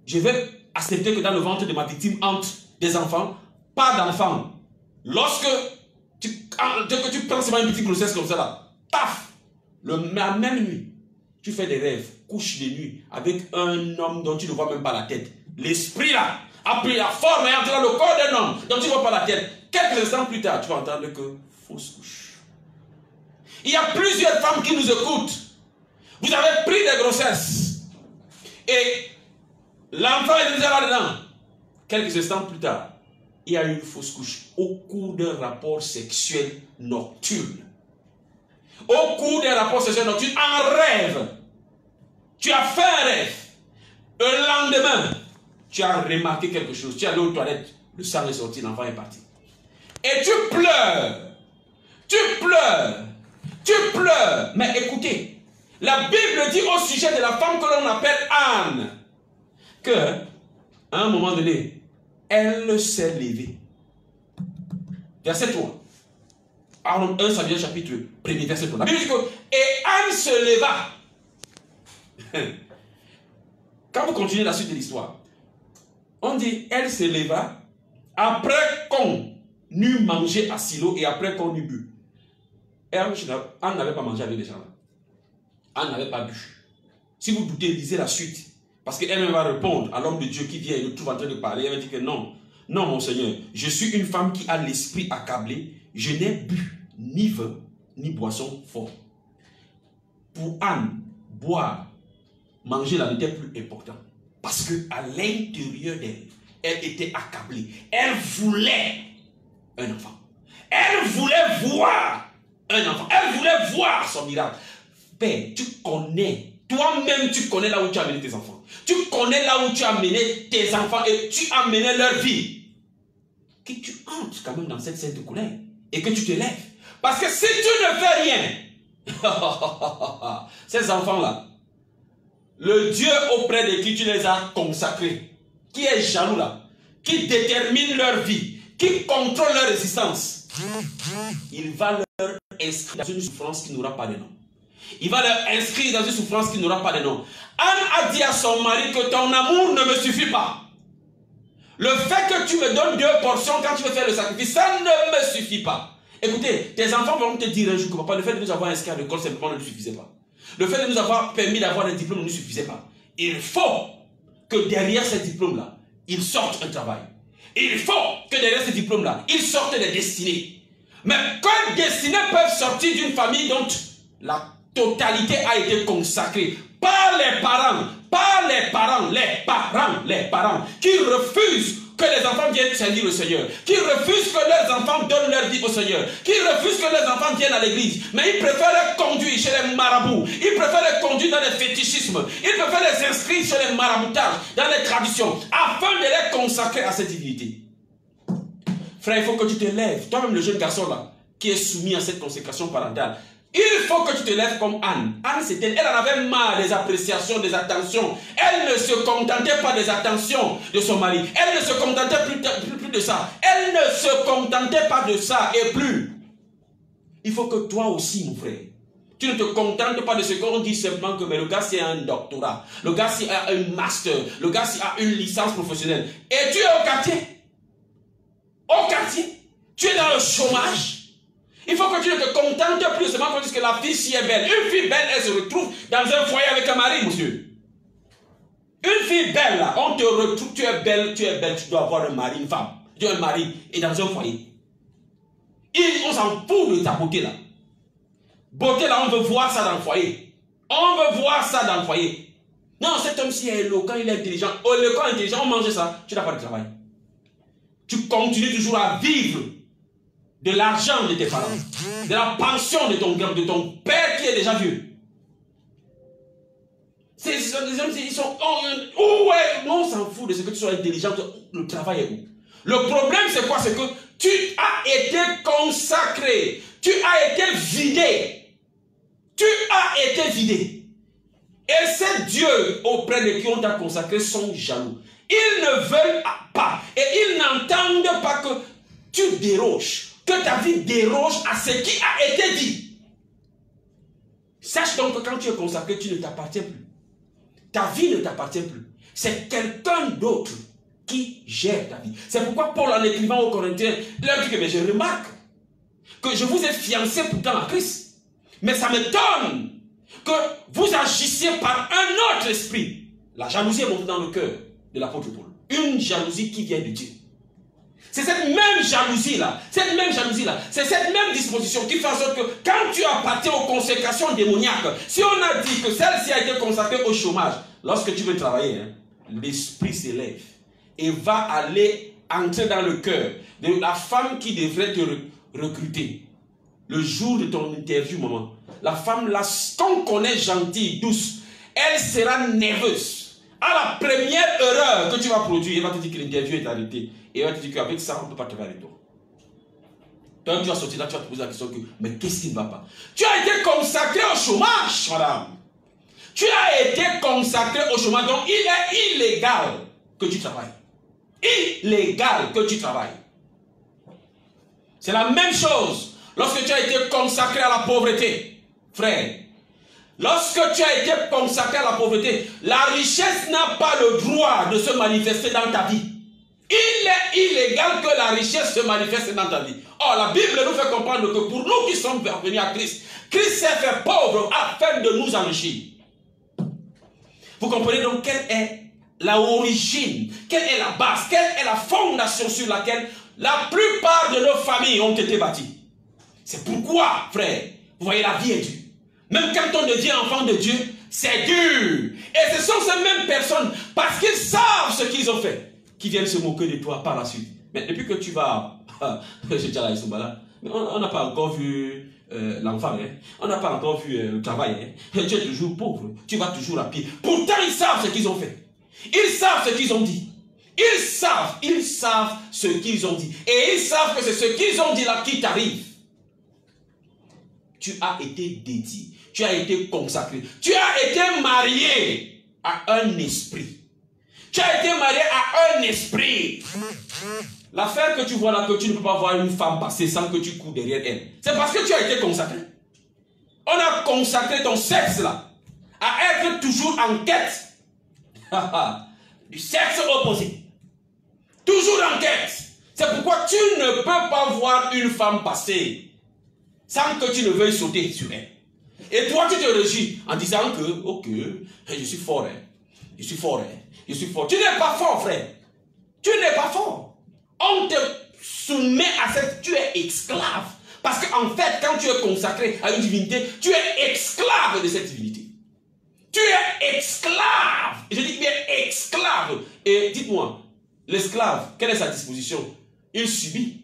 Je vais accepter que dans le ventre de ma victime entre des enfants, pas d'enfants. Lorsque tu prends seulement une petite grossesse comme ça là, paf, la même nuit, tu fais des rêves, couches de nuit avec un homme dont tu ne vois même pas la tête. L'esprit là a pris la forme et entre dans le corps d'un homme dont tu ne vois pas la tête. Quelques instants plus tard, tu vas entendre que fausse couche. Il y a plusieurs femmes qui nous écoutent. Vous avez pris des grossesses et l'enfant est déjà là-dedans. Quelques instants plus tard, il y a eu une fausse couche au cours d'un rapport sexuel nocturne. Au cours d'un rapport sexuel nocturne, en rêve. Tu as fait un rêve. Le lendemain, tu as remarqué quelque chose. Tu es allé aux toilettes, le sang est sorti, l'enfant est parti. Et tu pleures. Tu pleures. Tu pleures. Mais écoutez, la Bible dit au sujet de la femme que l'on appelle Anne, que, à un moment donné, elle s'est levée. Verset 3. 1 Samuel chapitre 1er, verset 3. La Bible dit que, et Anne se leva. Quand vous continuez la suite de l'histoire, on dit, elle se leva après qu'on eut mangé à Silo et après qu'on eut bu. Anne n'avait pas mangé avec les gens là. Anne n'avait pas bu. Si vous doutez, lisez la suite. Parce qu'elle va répondre à l'homme de Dieu qui vient et le trouve en train de parler. Elle va dire que non, non mon Seigneur, je suis une femme qui a l'esprit accablé. Je n'ai bu ni vin, ni boisson fort. Pour Anne, boire, manger là n'était plus important. Parce qu'à l'intérieur d'elle, elle était accablée. Elle voulait un enfant. Elle voulait voir un enfant. Elle voulait voir son miracle. Père, tu connais, toi-même tu connais là où tu as amené tes enfants. Tu connais là où tu as amené tes enfants et tu as amené leur vie. Que tu entres quand même dans cette scène de colère et que tu te lèves. Parce que si tu ne fais rien, ces enfants-là, le Dieu auprès de qui tu les as consacrés, qui est jaloux là, qui détermine leur vie, qui contrôle leur existence, il va leur inscrire dans une souffrance qui n'aura pas de nom. Il va leur inscrire dans une souffrance qui n'aura pas de nom. Anne a dit à son mari que ton amour ne me suffit pas. Le fait que tu me donnes 2 portions quand tu veux faire le sacrifice, ça ne me suffit pas. Écoutez, tes enfants vont te dire un jour que papa, le fait de nous avoir inscrits à l'école simplement ne nous suffisait pas. Le fait de nous avoir permis d'avoir des diplômes ne nous suffisait pas. Il faut que derrière ces diplômes-là, ils sortent un travail. Il faut que derrière ces diplômes-là, ils sortent des destinées. Mais quelles destinées peuvent sortir d'une famille dont la totalité a été consacrée par les parents, les parents qui refusent que les enfants viennent servir le Seigneur, qui refusent que leurs enfants donnent leur vie au Seigneur, qui refusent que leurs enfants viennent à l'église, mais ils préfèrent les conduire chez les marabouts, ils préfèrent les conduire dans les fétichismes, ils préfèrent les inscrire chez les maraboutages, dans les traditions, afin de les consacrer à cette divinité. Frère, il faut que tu te lèves, toi-même le jeune garçon là, qui est soumis à cette consécration parentale. Il faut que tu te lèves comme Anne. Anne, elle en avait marre des appréciations, des attentions. Elle ne se contentait pas des attentions de son mari. Elle ne se contentait plus de ça. Elle ne se contentait pas de ça et plus. Il faut que toi aussi, mon frère, tu ne te contentes pas de ce qu'on dit simplement que mais le gars c'est un doctorat. Le gars c'est un master. Le gars c'est une licence professionnelle. Et tu es au quartier. Au quartier. Tu es dans le chômage. Il faut que tu ne te contentes plus seulement qu'on dise que la fille si est belle. Une fille belle, elle se retrouve dans un foyer avec un mari, monsieur. Une fille belle, là, on te retrouve, tu es belle, tu dois avoir un mari, une femme. Tu as un mari et dans un foyer. On s'en fout de ta beauté là. Beauté là, on veut voir ça dans le foyer. On veut voir ça dans le foyer. Non, cet homme-ci est éloquent, il est intelligent. Éloquent, intelligent, on mange ça, tu n'as pas de travail. Tu continues toujours à vivre de l'argent de tes parents, de la pension de ton père qui est déjà vieux. Ces hommes, ils sont... ouais, on s'en fout de ce que tu sois intelligent, le travail est où? Le problème, c'est quoi? C'est que tu as été consacré. Tu as été vidé. Tu as été vidé. Et ces dieux auprès de qui on t'a consacré sont jaloux. Ils ne veulent pas. Et ils n'entendent pas que tu déroges. Que ta vie déroge à ce qui a été dit. Sache donc que quand tu es consacré, tu ne t'appartiens plus. Ta vie ne t'appartient plus. C'est quelqu'un d'autre qui gère ta vie. C'est pourquoi Paul, en écrivant aux Corinthiens, leur dit que mais je remarque que je vous ai fiancé pourtant à Christ. Mais ça m'étonne que vous agissiez par un autre esprit. La jalousie est montée dans le cœur de l'apôtre Paul. Une jalousie qui vient de Dieu. C'est cette même jalousie-là, c'est cette même disposition qui fait en sorte que quand tu appartiens aux consécrations démoniaques, si on a dit que celle-ci a été consacrée au chômage, lorsque tu veux travailler, hein, l'esprit s'élève et va aller entrer dans le cœur de la femme qui devrait te recruter. Le jour de ton interview, maman, la femme là, qu'on connaît gentille, douce, elle sera nerveuse. À la première erreur que tu vas produire, elle va te dire que l'interview est arrêtée. Et elle va te dire qu'avec ça, on ne peut pas travailler avec toi. Donc tu vas sortir là, tu vas te poser la question que, mais qu'est-ce qui ne va pas? Tu as été consacré au chômage, madame. Tu as été consacré au chômage, donc il est illégal que tu travailles. Illégal que tu travailles. C'est la même chose lorsque tu as été consacré à la pauvreté, frère. Lorsque tu as été consacré à la pauvreté, la richesse n'a pas le droit de se manifester dans ta vie. Il est illégal que la richesse se manifeste dans ta vie. Or, la Bible nous fait comprendre que pour nous qui sommes venus à Christ, Christ s'est fait pauvre afin de nous enrichir. Vous comprenez donc quelle est l'origine, quelle est la base, quelle est la fondation sur laquelle la plupart de nos familles ont été bâties. C'est pourquoi, frère, vous voyez, la vie est dure. Même quand on devient enfant de Dieu, c'est dur. Et ce sont ces mêmes personnes, parce qu'ils savent ce qu'ils ont fait, qui viennent se moquer de toi par la suite. Mais depuis que tu vas... on n'a pas encore vu l'enfant, hein? On n'a pas encore vu le travail. Hein? Tu es toujours pauvre, tu vas toujours à pied. Pourtant, ils savent ce qu'ils ont fait. Ils savent ce qu'ils ont dit. Ils savent ce qu'ils ont dit. Et ils savent que c'est ce qu'ils ont dit là qui t'arrive. Tu as été dédié. Tu as été consacré. Tu as été marié à un esprit. Tu as été marié à un esprit. L'affaire que tu vois là, que tu ne peux pas voir une femme passer sans que tu cours derrière elle, c'est parce que tu as été consacré. On a consacré ton sexe là à être toujours en quête du sexe opposé. Toujours en quête. C'est pourquoi tu ne peux pas voir une femme passer sans que tu ne veuilles sauter sur elle. Et toi, tu te réjouis en disant que, ok, je suis fort, hein. Je suis fort, hein. Je suis fort. Tu n'es pas fort, frère. Tu n'es pas fort. On te soumet à cette... Tu es esclave. Parce qu'en fait, quand tu es consacré à une divinité, tu es esclave de cette divinité. Tu es esclave. Et je dis bien esclave. Et dites-moi, l'esclave, quelle est sa disposition? Il subit.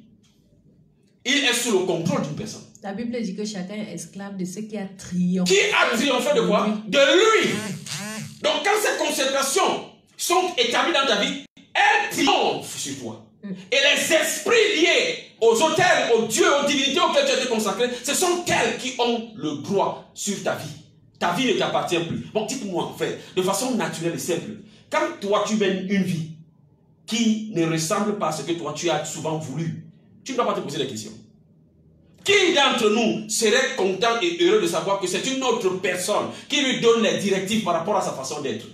Il est sous le contrôle d'une personne. La Bible dit que chacun est esclave de ce qui a triomphé. Qui a triomphé de quoi? De lui. Donc quand ces consécrations sont établies dans ta vie, elles triomphent sur toi. Et les esprits liés aux autels, aux dieux, aux divinités auxquelles tu as été consacré, ce sont elles qui ont le droit sur ta vie. Ta vie ne t'appartient plus. Bon, dites-moi en fait, de façon naturelle et simple, quand toi tu mènes une vie qui ne ressemble pas à ce que toi tu as souvent voulu, tu ne dois pas te poser la question. Qui d'entre nous serait content et heureux de savoir que c'est une autre personne qui lui donne les directives par rapport à sa façon d'être?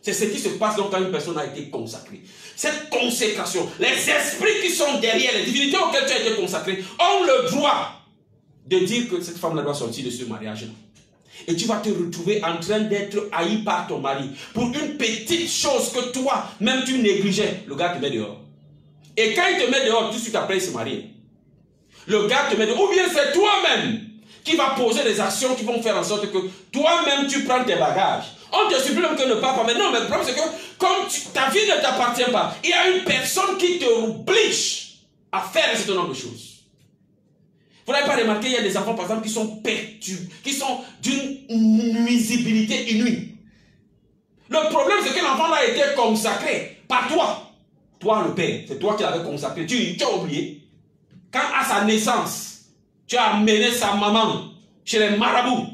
C'est ce qui se passe donc quand une personne a été consacrée. Cette consécration, les esprits qui sont derrière, les divinités auxquelles tu as été consacré, ont le droit de dire que cette femme-là doit sortir de ce mariage-là. Et tu vas te retrouver en train d'être haï par ton mari. Pour une petite chose que toi, même tu négligeais, le gars te met dehors. Et quand il te met dehors, tout de suite après, il se marie. Le gars te met dehors. Ou bien c'est toi-même qui va poser des actions qui vont faire en sorte que toi-même tu prends tes bagages. On te supplie même que ne part pas. Mais non, mais le problème c'est que comme ta vie ne t'appartient pas, il y a une personne qui te oblige à faire un certain nombre de choses. Vous n'avez pas remarqué, il y a des enfants par exemple qui sont perturbés, qui sont d'une nuisibilité inouïe. Le problème c'est que l'enfant a été consacré par toi. Toi le père, c'est toi qui l'avais consacré. Tu as oublié. Quand à sa naissance, tu as amené sa maman chez les marabouts.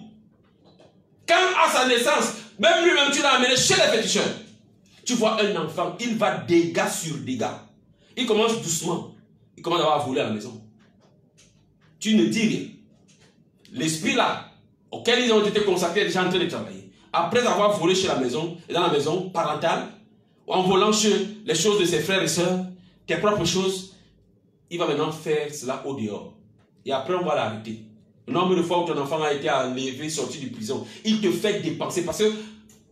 Quand à sa naissance, même lui-même tu l'as amené chez les féticheurs. Tu vois un enfant, il va dégâts sur dégâts. Il commence doucement. Il commence à avoir volé à la maison. Tu ne dis rien. L'esprit là, auquel ils ont été consacrés, est déjà en train de travailler. Après avoir volé chez la maison, et dans la maison parentale, ou en volant chez les choses de ses frères et sœurs, tes propres choses, il va maintenant faire cela au dehors. Et après, on va l'arrêter. Le nombre de fois où ton enfant a été enlevé, sorti de prison, il te fait dépenser. Parce que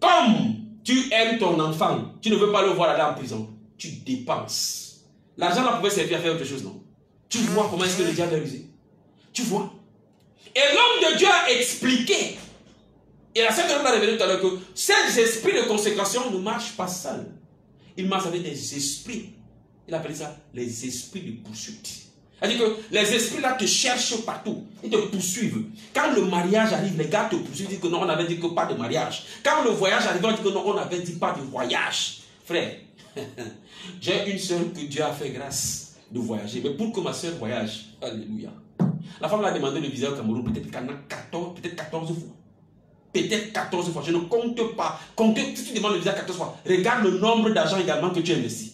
comme tu aimes ton enfant, tu ne veux pas le voir aller en prison, tu dépenses. L'argent là pouvait servir à faire autre chose, non? Tu vois comment est-ce que le diable a usé? Tu vois? Et l'homme de Dieu a expliqué. Et la Sainte Homme a révélé tout à l'heure que ces esprits de consécration ne marchent pas seuls. Ils marchent avec des esprits. Il appelle ça les esprits de poursuite. C'est-à-dire que les esprits là te cherchent partout. Ils te poursuivent. Quand le mariage arrive, les gars te poursuivent. Ils disent que non, on avait dit que pas de mariage. Quand le voyage arrive, on dit que non, on avait dit pas de voyage. Frère, j'ai une soeur que Dieu a fait grâce de voyager. Mais pour que ma soeur voyage, alléluia. La femme l'a demandé le visa au Cameroun, peut-être qu'elle en a 14 fois. Peut-être 14 fois. Je ne compte pas. Si tu demandes le visa 14 fois, regarde le nombre d'argent également que tu investis.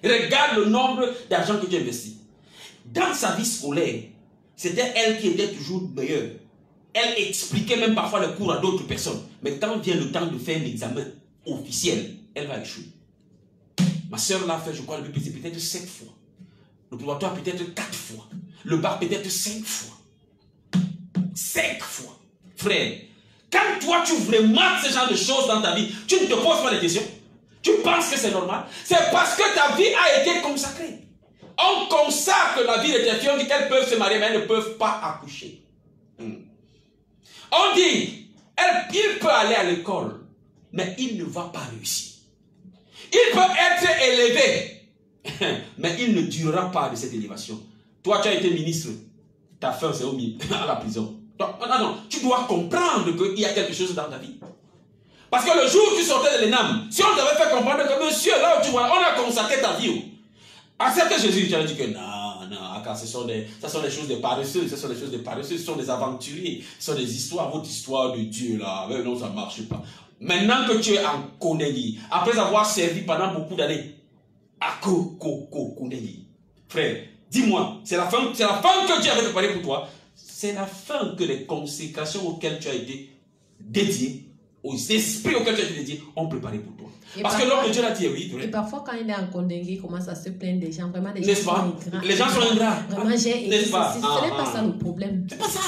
Regarde le nombre d'argent que tu investis. Dans sa vie scolaire, c'était elle qui était toujours meilleure. Elle expliquait même parfois les cours à d'autres personnes. Mais quand vient le temps de faire l'examen officiel, elle va échouer. Ma soeur l'a fait, je crois, le BPC peut-être 7 fois. Le probatoire peut-être 4 fois. Le bac peut-être 5 fois. 5 fois. Frère, quand toi tu vraiment ce genre de choses dans ta vie, tu ne te poses pas de questions. Tu penses que c'est normal. C'est parce que ta vie a été consacrée. On consacre la vie de tes filles, on dit qu'elles peuvent se marier, mais elles ne peuvent pas accoucher. On dit, il peut aller à l'école, mais il ne va pas réussir. Il peut être élevé, mais il ne durera pas de cette élévation. Toi, tu as été ministre, ta fin c'est à la prison. Non, tu dois comprendre qu'il y a quelque chose dans ta vie. Parce que le jour où tu sortais de l'ENAM, si on t'avait fait comprendre que monsieur, là où tu vois, on a consacré ta vie. Accepte Jésus, tu as dit que non, ce sont des choses de paresseux, ce sont des choses de paresseux, ce sont des aventuriers, ce sont des histoires, votre histoire de Dieu là, mais non, ça ne marche pas. Maintenant que tu es en Konegi, après avoir servi pendant beaucoup d'années, à Konegi, frère, dis-moi, c'est la fin que Dieu avait préparée pour toi, c'est la fin que les consécrations auxquelles tu as été dédié, aux esprits auxquels tu as été dédié, ont préparé pour toi. Et parce que l'homme de Dieu l'a dit, oui. Et parfois, quand il est en Kondengue, il commence à se plaindre des gens. Vraiment, des gens sont ingrats. Les gens sont ingrats. Vraiment, ce n'est pas ça le problème. C'est pas ça.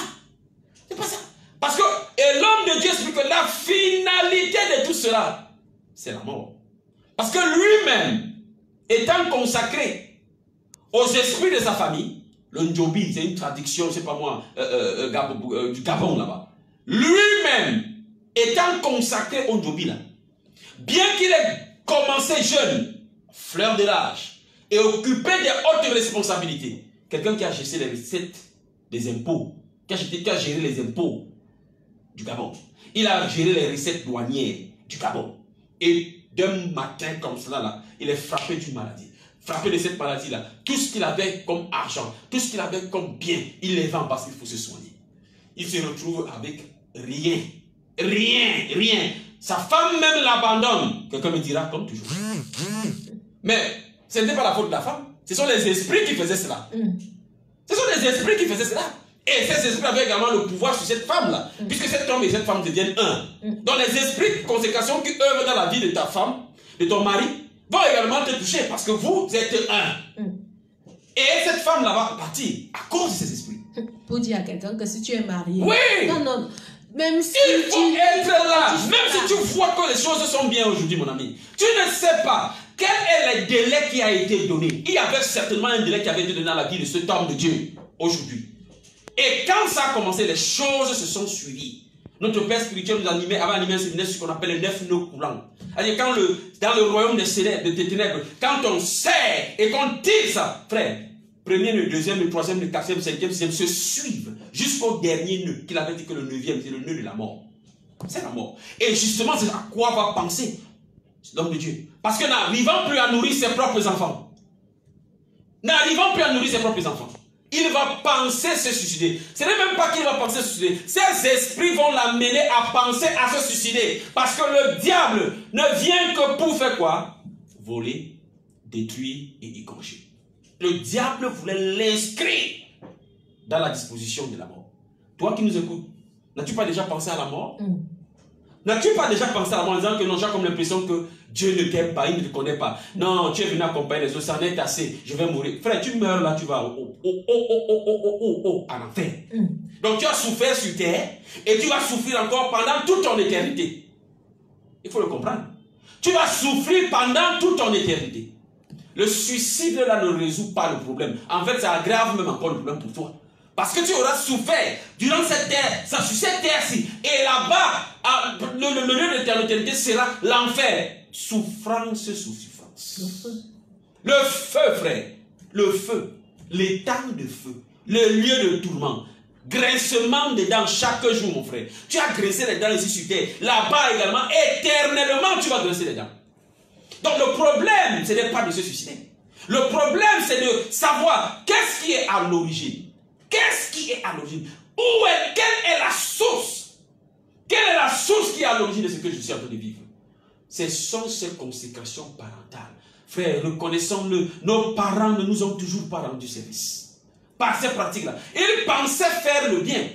C'est pas ça. Parce que, et l'homme de Dieu explique que la finalité de tout cela, c'est la mort. Parce que lui-même, étant consacré aux esprits de sa famille, le Ndjobi, c'est une traduction, je ne sais pas moi, du Gabon là-bas. Lui-même, étant consacré au Ndjobi là, bien qu'il ait commencé jeune, fleur de l'âge, et occupé des hautes responsabilités, quelqu'un qui a géré les recettes des impôts, qui a géré les impôts du Gabon, il a géré les recettes douanières du Gabon, et d'un matin comme cela, là, il est frappé d'une maladie. Frappé de cette maladie-là, tout ce qu'il avait comme argent, tout ce qu'il avait comme bien, il les vend parce qu'il faut se soigner. Il se retrouve avec rien. Rien. Sa femme même l'abandonne. Quelqu'un me dira comme toujours. Mais ce n'était pas la faute de la femme. Ce sont les esprits qui faisaient cela. Ce sont les esprits qui faisaient cela. Et ces esprits avaient également le pouvoir sur cette femme-là. Puisque cet homme et cette femme deviennent un. Donc les esprits de consécration qui œuvrent dans la vie de ta femme, de ton mari, vont également te toucher parce que vous êtes un. Et cette femme-là va partir à cause de ces esprits. Pour dire à quelqu'un que si tu es marié... Oui. Non. Même si il faut être là. Même si tu vois que les choses sont bien aujourd'hui, mon ami. Tu ne sais pas quel est le délai qui a été donné. Il y avait certainement un délai qui avait été donné dans la vie de cet homme de Dieu aujourd'hui. Et quand ça a commencé, les choses se sont suivies. Notre père spirituel nous avait animé un séminaire sur ce qu'on appelle les 9 nœuds coulants. C'est-à-dire dans le royaume des ténèbres, quand on sait et qu'on tire ça, frère, premier nœud, deuxième nœud, troisième nœud, quatrième, cinquième, sixième se suivent jusqu'au dernier nœud, qu'il avait dit que le neuvième, c'est le nœud de la mort. C'est la mort. Et justement, c'est à quoi va penser l'homme de Dieu. Parce que n'arrivant plus à nourrir ses propres enfants, il va penser se suicider. Ce n'est même pas qu'il va penser se suicider. Ces esprits vont l'amener à penser à se suicider. Parce que le diable ne vient que pour faire quoi? Voler, détruire et égorger. Le diable voulait l'inscrire dans la disposition de la mort. Toi qui nous écoutes, n'as-tu pas déjà pensé à la mort? N'as-tu pas déjà pensé à la mort en disant que non, j'ai comme l'impression que Dieu ne t'aime pas, il ne te connaît pas. Non, tu es venu accompagner les autres, ça en est assez, je vais mourir. Frère, tu meurs là, tu vas en enfer. Donc tu as souffert sur terre et tu vas souffrir encore pendant toute ton éternité. Il faut le comprendre. Tu vas souffrir pendant toute ton éternité. Le suicide là ne résout pas le problème. En fait, ça aggrave même encore le problème pour toi. Parce que tu auras souffert durant cette terre, sur cette terre-ci. Et là-bas, le lieu d'éternité sera l'enfer. Souffrance sous souffrance. Le feu, frère. Le feu. L'état de feu. Le lieu de tourment. Grincement des dents chaque jour, mon frère. Tu as grincé les dents ici sur terre. Là-bas également, éternellement, tu vas grincer les dents. Donc le problème, ce n'est pas de se suicider. Le problème, c'est de savoir qu'est-ce qui est à l'origine. Qu'est-ce qui est à l'origine? Quelle est la source? Quelle est la source qui est à l'origine de ce que je suis en train de vivre? Ce sont ces consécrations parentales. Frère, reconnaissons-le, nos parents ne nous ont toujours pas rendu service. Par ces pratiques-là. Ils pensaient faire le bien.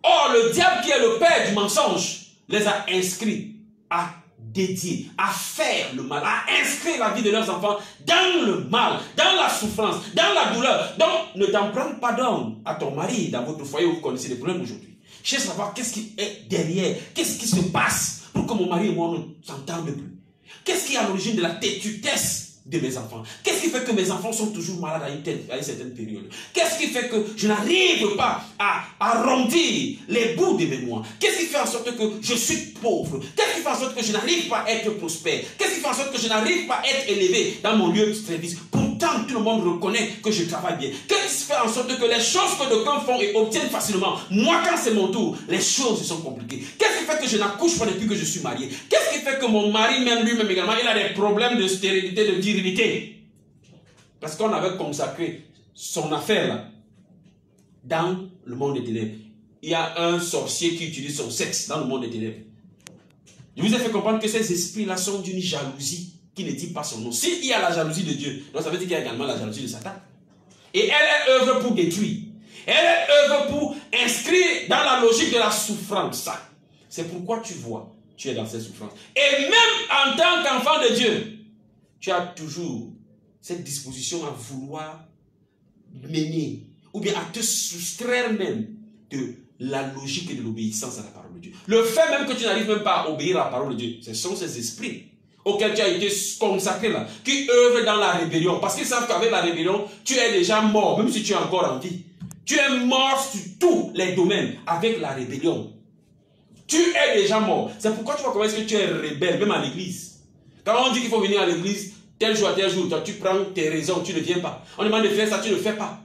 Or, le diable qui est le père du mensonge les a inscrits à dédier, à faire le mal, à inscrire la vie de leurs enfants dans le mal, dans la souffrance, dans la douleur. Donc, ne t'en prends pas d'homme à ton mari dans votre foyer où vous connaissez les problèmes aujourd'hui. Cherche à savoir qu'est-ce qui est derrière, qu'est-ce qui se passe pour que mon mari et moi ne s'entendent plus. Qu'est-ce qui est à l'origine de la têtutesse de mes enfants? Qu'est-ce qui fait que mes enfants sont toujours malades à une certaine période? Qu'est-ce qui fait que je n'arrive pas à arrondir les bouts de mes mois? Qu'est-ce qui fait en sorte que je suis pauvre? Qu'est-ce qui fait en sorte que je n'arrive pas à être prospère? Qu'est-ce qui fait en sorte que je n'arrive pas à être élevé dans mon lieu de service? Pourtant, tout le monde reconnaît que je travaille bien. Qu'est-ce qui fait en sorte que les choses que d'aucuns font et obtiennent facilement, moi quand c'est mon tour, les choses sont compliquées? Qu'est-ce qui fait que je n'accouche pas depuis que je suis marié? Qu'est-ce qui fait que mon mari, même lui-même également, il a des problèmes de stérilité, de virilité? Parce qu'on avait consacré son affaire là dans le monde des ténèbres. Il y a un sorcier qui utilise son sexe dans le monde des ténèbres. Je vous ai fait comprendre que ces esprits-là sont d'une jalousie qui ne dit pas son nom. S'il y a la jalousie de Dieu, donc ça veut dire qu'il y a également la jalousie de Satan. Et elle est œuvre pour détruire. Elle est œuvre pour inscrire dans la logique de la souffrance. C'est pourquoi tu vois, tu es dans cette souffrance. Et même en tant qu'enfant de Dieu, tu as toujours cette disposition à vouloir mener, ou bien à te soustraire même de la logique et de l'obéissance à la parole de Dieu. Le fait même que tu n'arrives même pas à obéir à la parole de Dieu, ce sont ces esprits auxquels tu as été consacré là, qui œuvrent dans la rébellion. Parce qu'ils savent qu'avec la rébellion, tu es déjà mort, même si tu es encore en vie. Tu es mort sur tous les domaines avec la rébellion. Tu es déjà mort. C'est pourquoi tu vois comment est-ce que tu es rebelle, même à l'église. Quand on dit qu'il faut venir à l'église, tel jour à tel jour, toi, tu prends tes raisons, tu ne viens pas. On demande de faire ça, tu ne fais pas.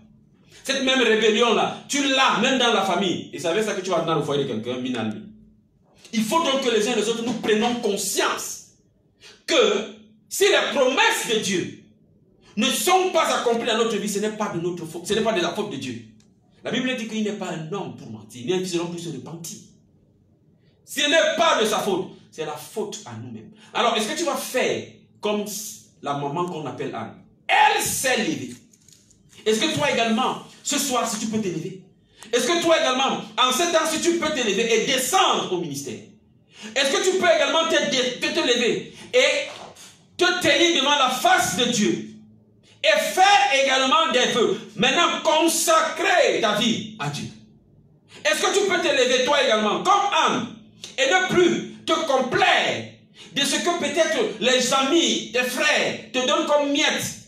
Cette même rébellion-là, tu l'as même dans la famille. Et c'est avec ça que tu vas dans le foyer de quelqu'un, minalmi. Il faut donc que les uns et les autres, nous prenions conscience que si les promesses de Dieu ne sont pas accomplies dans notre vie, ce n'est pas de notre faute, ce n'est pas de la faute de Dieu. La Bible dit qu'il n'est pas un homme pour mentir, ni un fils de l'homme pour se repentir. Ce n'est pas de sa faute, c'est la faute à nous-mêmes. Alors, est-ce que tu vas faire comme la maman qu'on appelle Anne? Elle s'est levée. Est-ce que toi également, ce soir, si tu peux t'élever? Est-ce que toi également, en ce temps, si tu peux t'élever et descendre au ministère? Est-ce que tu peux également te lever et te tenir devant la face de Dieu et faire également des vœux? Maintenant, consacrer ta vie à Dieu. Est-ce que tu peux t'élever toi également, comme Anne, et ne plus te complaire de ce que peut-être les amis, tes frères te donnent comme miettes,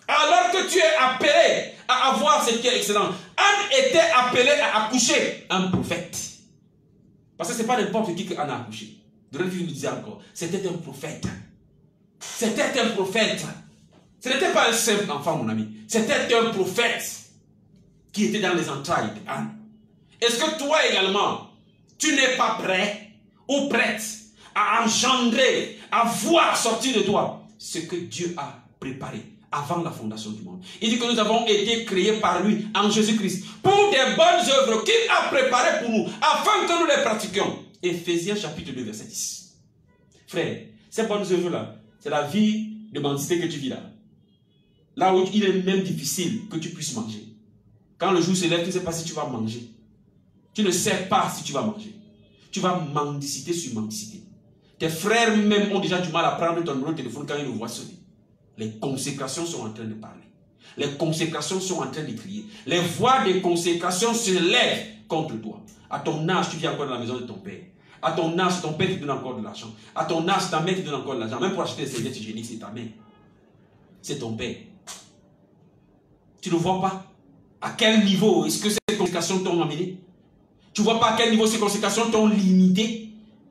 alors que tu es appelé à avoir ce qui est excellent. Anne était appelée à accoucher un prophète. Parce que ce n'est pas n'importe qui que Anne a accouché. Je le disais encore, c'était un prophète. C'était un prophète. Ce n'était pas un simple enfant, mon ami. C'était un prophète qui était dans les entrailles d'Anne. Est-ce que toi également, tu n'es pas prêt ou prête à engendrer, à voir sortir de toi ce que Dieu a préparé avant la fondation du monde? Il dit que nous avons été créés par lui en Jésus-Christ pour des bonnes œuvres qu'il a préparées pour nous afin que nous les pratiquions. Éphésiens chapitre 2 verset 10. Frère, ces bonnes œuvres-là, c'est la vie de mendicité que tu vis là. Là où il est même difficile que tu puisses manger. Quand le jour se lève, tu ne sais pas si tu vas manger. Tu ne sais pas si tu vas manger. Tu vas mendicité sur mendicité. Tes frères même ont déjà du mal à prendre ton numéro de téléphone quand ils le voient sonner. Les consécrations sont en train de parler. Les consécrations sont en train de crier. Les voix de consécration se lèvent contre toi. À ton âge, tu vis encore dans la maison de ton père. À ton âge, ton père te donne encore de l'argent. À ton âge, ta mère te donne encore de l'argent. Même pour acheter des serviettes hygiéniques, c'est ta mère. C'est ton père. Tu ne vois pas à quel niveau est-ce que ces consécrations t'ont amené? Tu ne vois pas à quel niveau ces consécrations t'ont limité?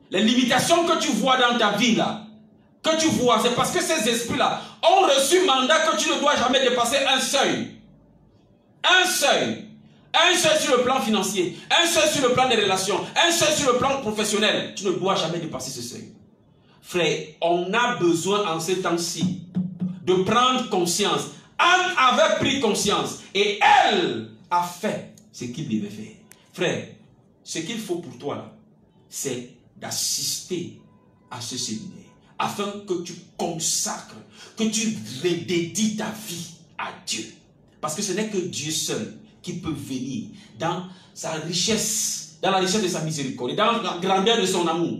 Les limitations que tu vois dans ta vie là, que tu vois, c'est parce que ces esprits-là ont reçu mandat que tu ne dois jamais dépasser un seuil. Un seuil. Un seuil sur le plan financier, un seuil sur le plan des relations, un seuil sur le plan professionnel. Tu ne dois jamais dépasser ce seuil. Frère, on a besoin en ces temps-ci de prendre conscience. Anne avait pris conscience et elle a fait ce qu'il devait faire. Frère, ce qu'il faut pour toi là, c'est d'assister à ce séminaire afin que tu consacres, que tu redédies ta vie à Dieu. Parce que ce n'est que Dieu seul qui peut venir dans sa richesse, dans la richesse de sa miséricorde, dans la grandeur de son amour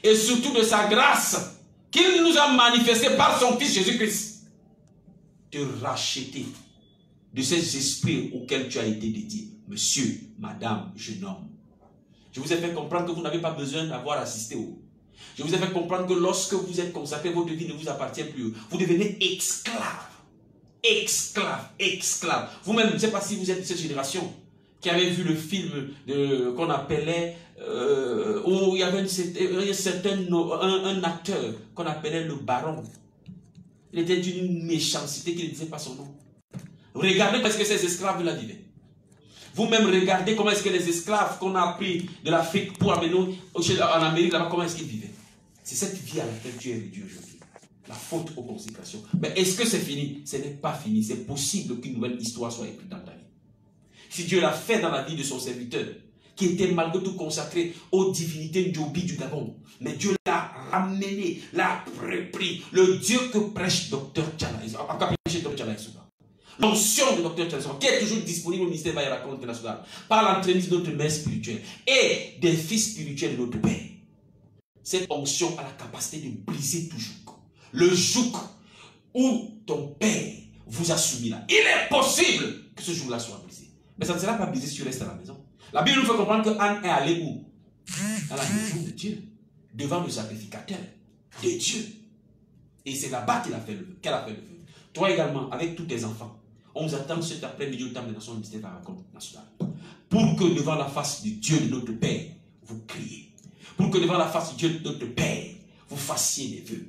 et surtout de sa grâce qu'il nous a manifestée par son Fils Jésus-Christ, te racheter de ces esprits auxquels tu as été dédié. Monsieur, madame, jeune homme, je vous ai fait comprendre que vous n'avez pas besoin d'avoir assisté au. Je vous ai fait comprendre que lorsque vous êtes consacré, votre vie ne vous appartient plus. Vous devenez esclave. Esclave, esclave. Vous-même, je ne sais pas si vous êtes de cette génération qui avait vu le film qu'on appelait, où il y avait un acteur qu'on appelait le baron. Il était d'une méchanceté qui ne disait pas son nom. Regardez comment est-ce que ces esclaves la vivaient. Vous-même regardez comment est-ce que les esclaves qu'on a pris de l'Afrique pour amener en Amérique là-bas, comment est-ce qu'ils vivaient. C'est cette vie à laquelle tu es réduit aujourd'hui. La faute aux consécrations. Mais est-ce que c'est fini? Ce n'est pas fini. C'est possible qu'une nouvelle histoire soit écrite dans ta vie. Si Dieu l'a fait dans la vie de son serviteur, qui était malgré tout consacré aux divinités Ndjobi du Gabon, mais Dieu l'a ramené, l'a repris. Le Dieu que prêche Dr. Tchalaïs, l'onction de Dr. Tchalaïs, qui est toujours disponible au ministère Vaillé Raconte International, par l'entremise de notre mère spirituelle et des fils spirituels de notre Père. Cette onction a la capacité de briser tout joug. Le joug où ton Père vous a soumis là. Il est possible que ce joug-là soit brisé. Mais ça ne sera pas brisé si tu restes à la maison. La Bible nous fait comprendre que Anne est allée où? Dans la maison de Dieu. Devant le sacrificateur de Dieu. Et c'est là-bas qu'elle a fait le vœu. Toi également, avec tous tes enfants, on vous attend cet après-midi au temps des nations du ministère Vaillé Raconte National. Pour que devant la face de Dieu de notre Père, vous criez. Pour que devant la face de Dieu de notre Père, vous fassiez des vœux.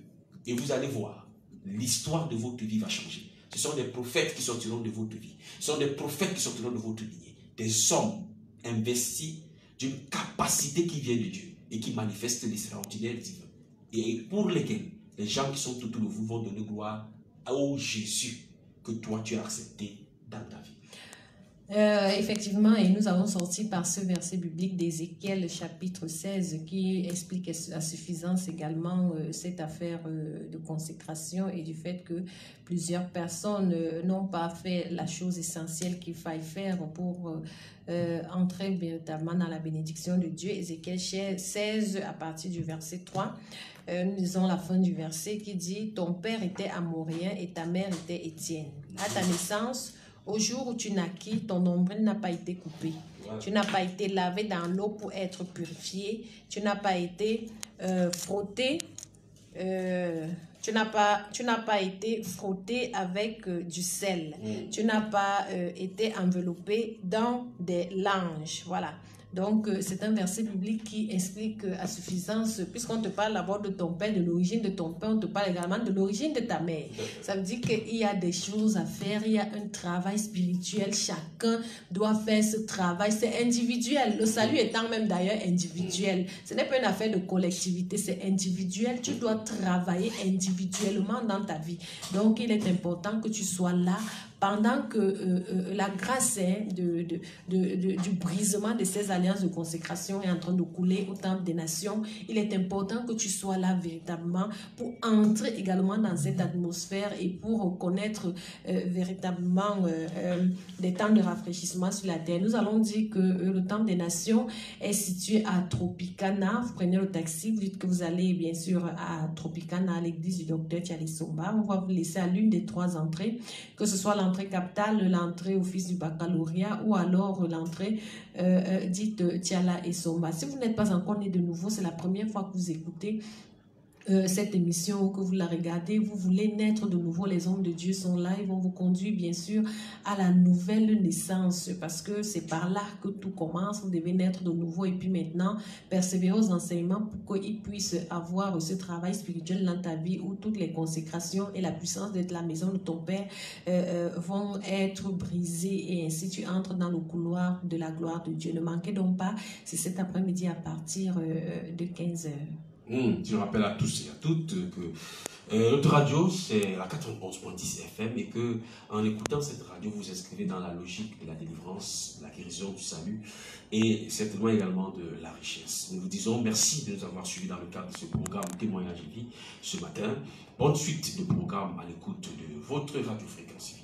Et vous allez voir, l'histoire de votre vie va changer. Ce sont des prophètes qui sortiront de votre vie. Ce sont des prophètes qui sortiront de votre lignée. Des hommes investis d'une capacité qui vient de Dieu et qui manifeste l'extraordinaire divin. Et pour lesquels les gens qui sont autour de vous vont donner gloire au Jésus que toi tu as accepté dans ta vie. Effectivement, et nous avons sorti par ce verset biblique d'Ézéchiel chapitre 16 qui explique à suffisance également cette affaire de consécration et du fait que plusieurs personnes n'ont pas fait la chose essentielle qu'il faille faire pour entrer véritablement dans la bénédiction de Dieu. Ézéchiel 16 à partir du verset 3. Nous lisons la fin du verset qui dit « Ton père était amorien et ta mère était Étienne. À ta naissance, au jour où tu naquis, ton nombril n'a pas été coupé. Tu n'as pas été lavé dans l'eau pour être purifié. Tu n'as pas été frotté. Tu n'as pas été frotté avec du sel. Tu n'as pas été enveloppé dans des langes. Voilà. Donc, c'est un verset biblique qui explique à suffisance, puisqu'on te parle d'abord de ton père, de l'origine de ton père, on te parle également de l'origine de ta mère. Ça veut dire qu'il y a des choses à faire, il y a un travail spirituel, chacun doit faire ce travail, c'est individuel. Le salut étant même d'ailleurs individuel. Ce n'est pas une affaire de collectivité, c'est individuel. Tu dois travailler individuellement dans ta vie. Donc, il est important que tu sois là pendant que la grâce du brisement de ces alliances de consécration est en train de couler au temple des nations. Il est important que tu sois là véritablement pour entrer également dans cette atmosphère et pour connaître véritablement des temps de rafraîchissement sur la terre. Nous allons dire que le temple des nations est situé à Tropicana. Vous prenez le taxi, vous dites que vous allez bien sûr à Tropicana, à l'église du docteur Thialé Somba. On va vous laisser à l'une des 3 entrées, que ce soit l'entrée capitale, l'entrée office du baccalauréat ou alors l'entrée dite Thiala et Somba. Si vous n'êtes pas encore né de nouveau, c'est la première fois que vous écoutez cette émission ou que vous la regardez, vous voulez naître de nouveau, les hommes de Dieu sont là, ils vont vous conduire bien sûr à la nouvelle naissance parce que c'est par là que tout commence. Vous devez naître de nouveau et puis maintenant persévérer aux enseignements pour qu'ils puissent avoir ce travail spirituel dans ta vie où toutes les consécrations et la puissance d'être la maison de ton Père vont être brisées et ainsi tu entres dans le couloir de la gloire de Dieu. Ne manquez donc pas, c'est cet après-midi à partir de 15h. Je rappelle à tous et à toutes que notre radio, c'est la 91.10 FM et que en écoutant cette radio, vous inscrivez dans la logique de la délivrance, de la guérison, du salut et certainement également de la richesse. Nous vous disons merci de nous avoir suivis dans le cadre de ce programme Témoignage de vie ce matin. Bonne suite de programme à l'écoute de votre radio Fréquence Vie.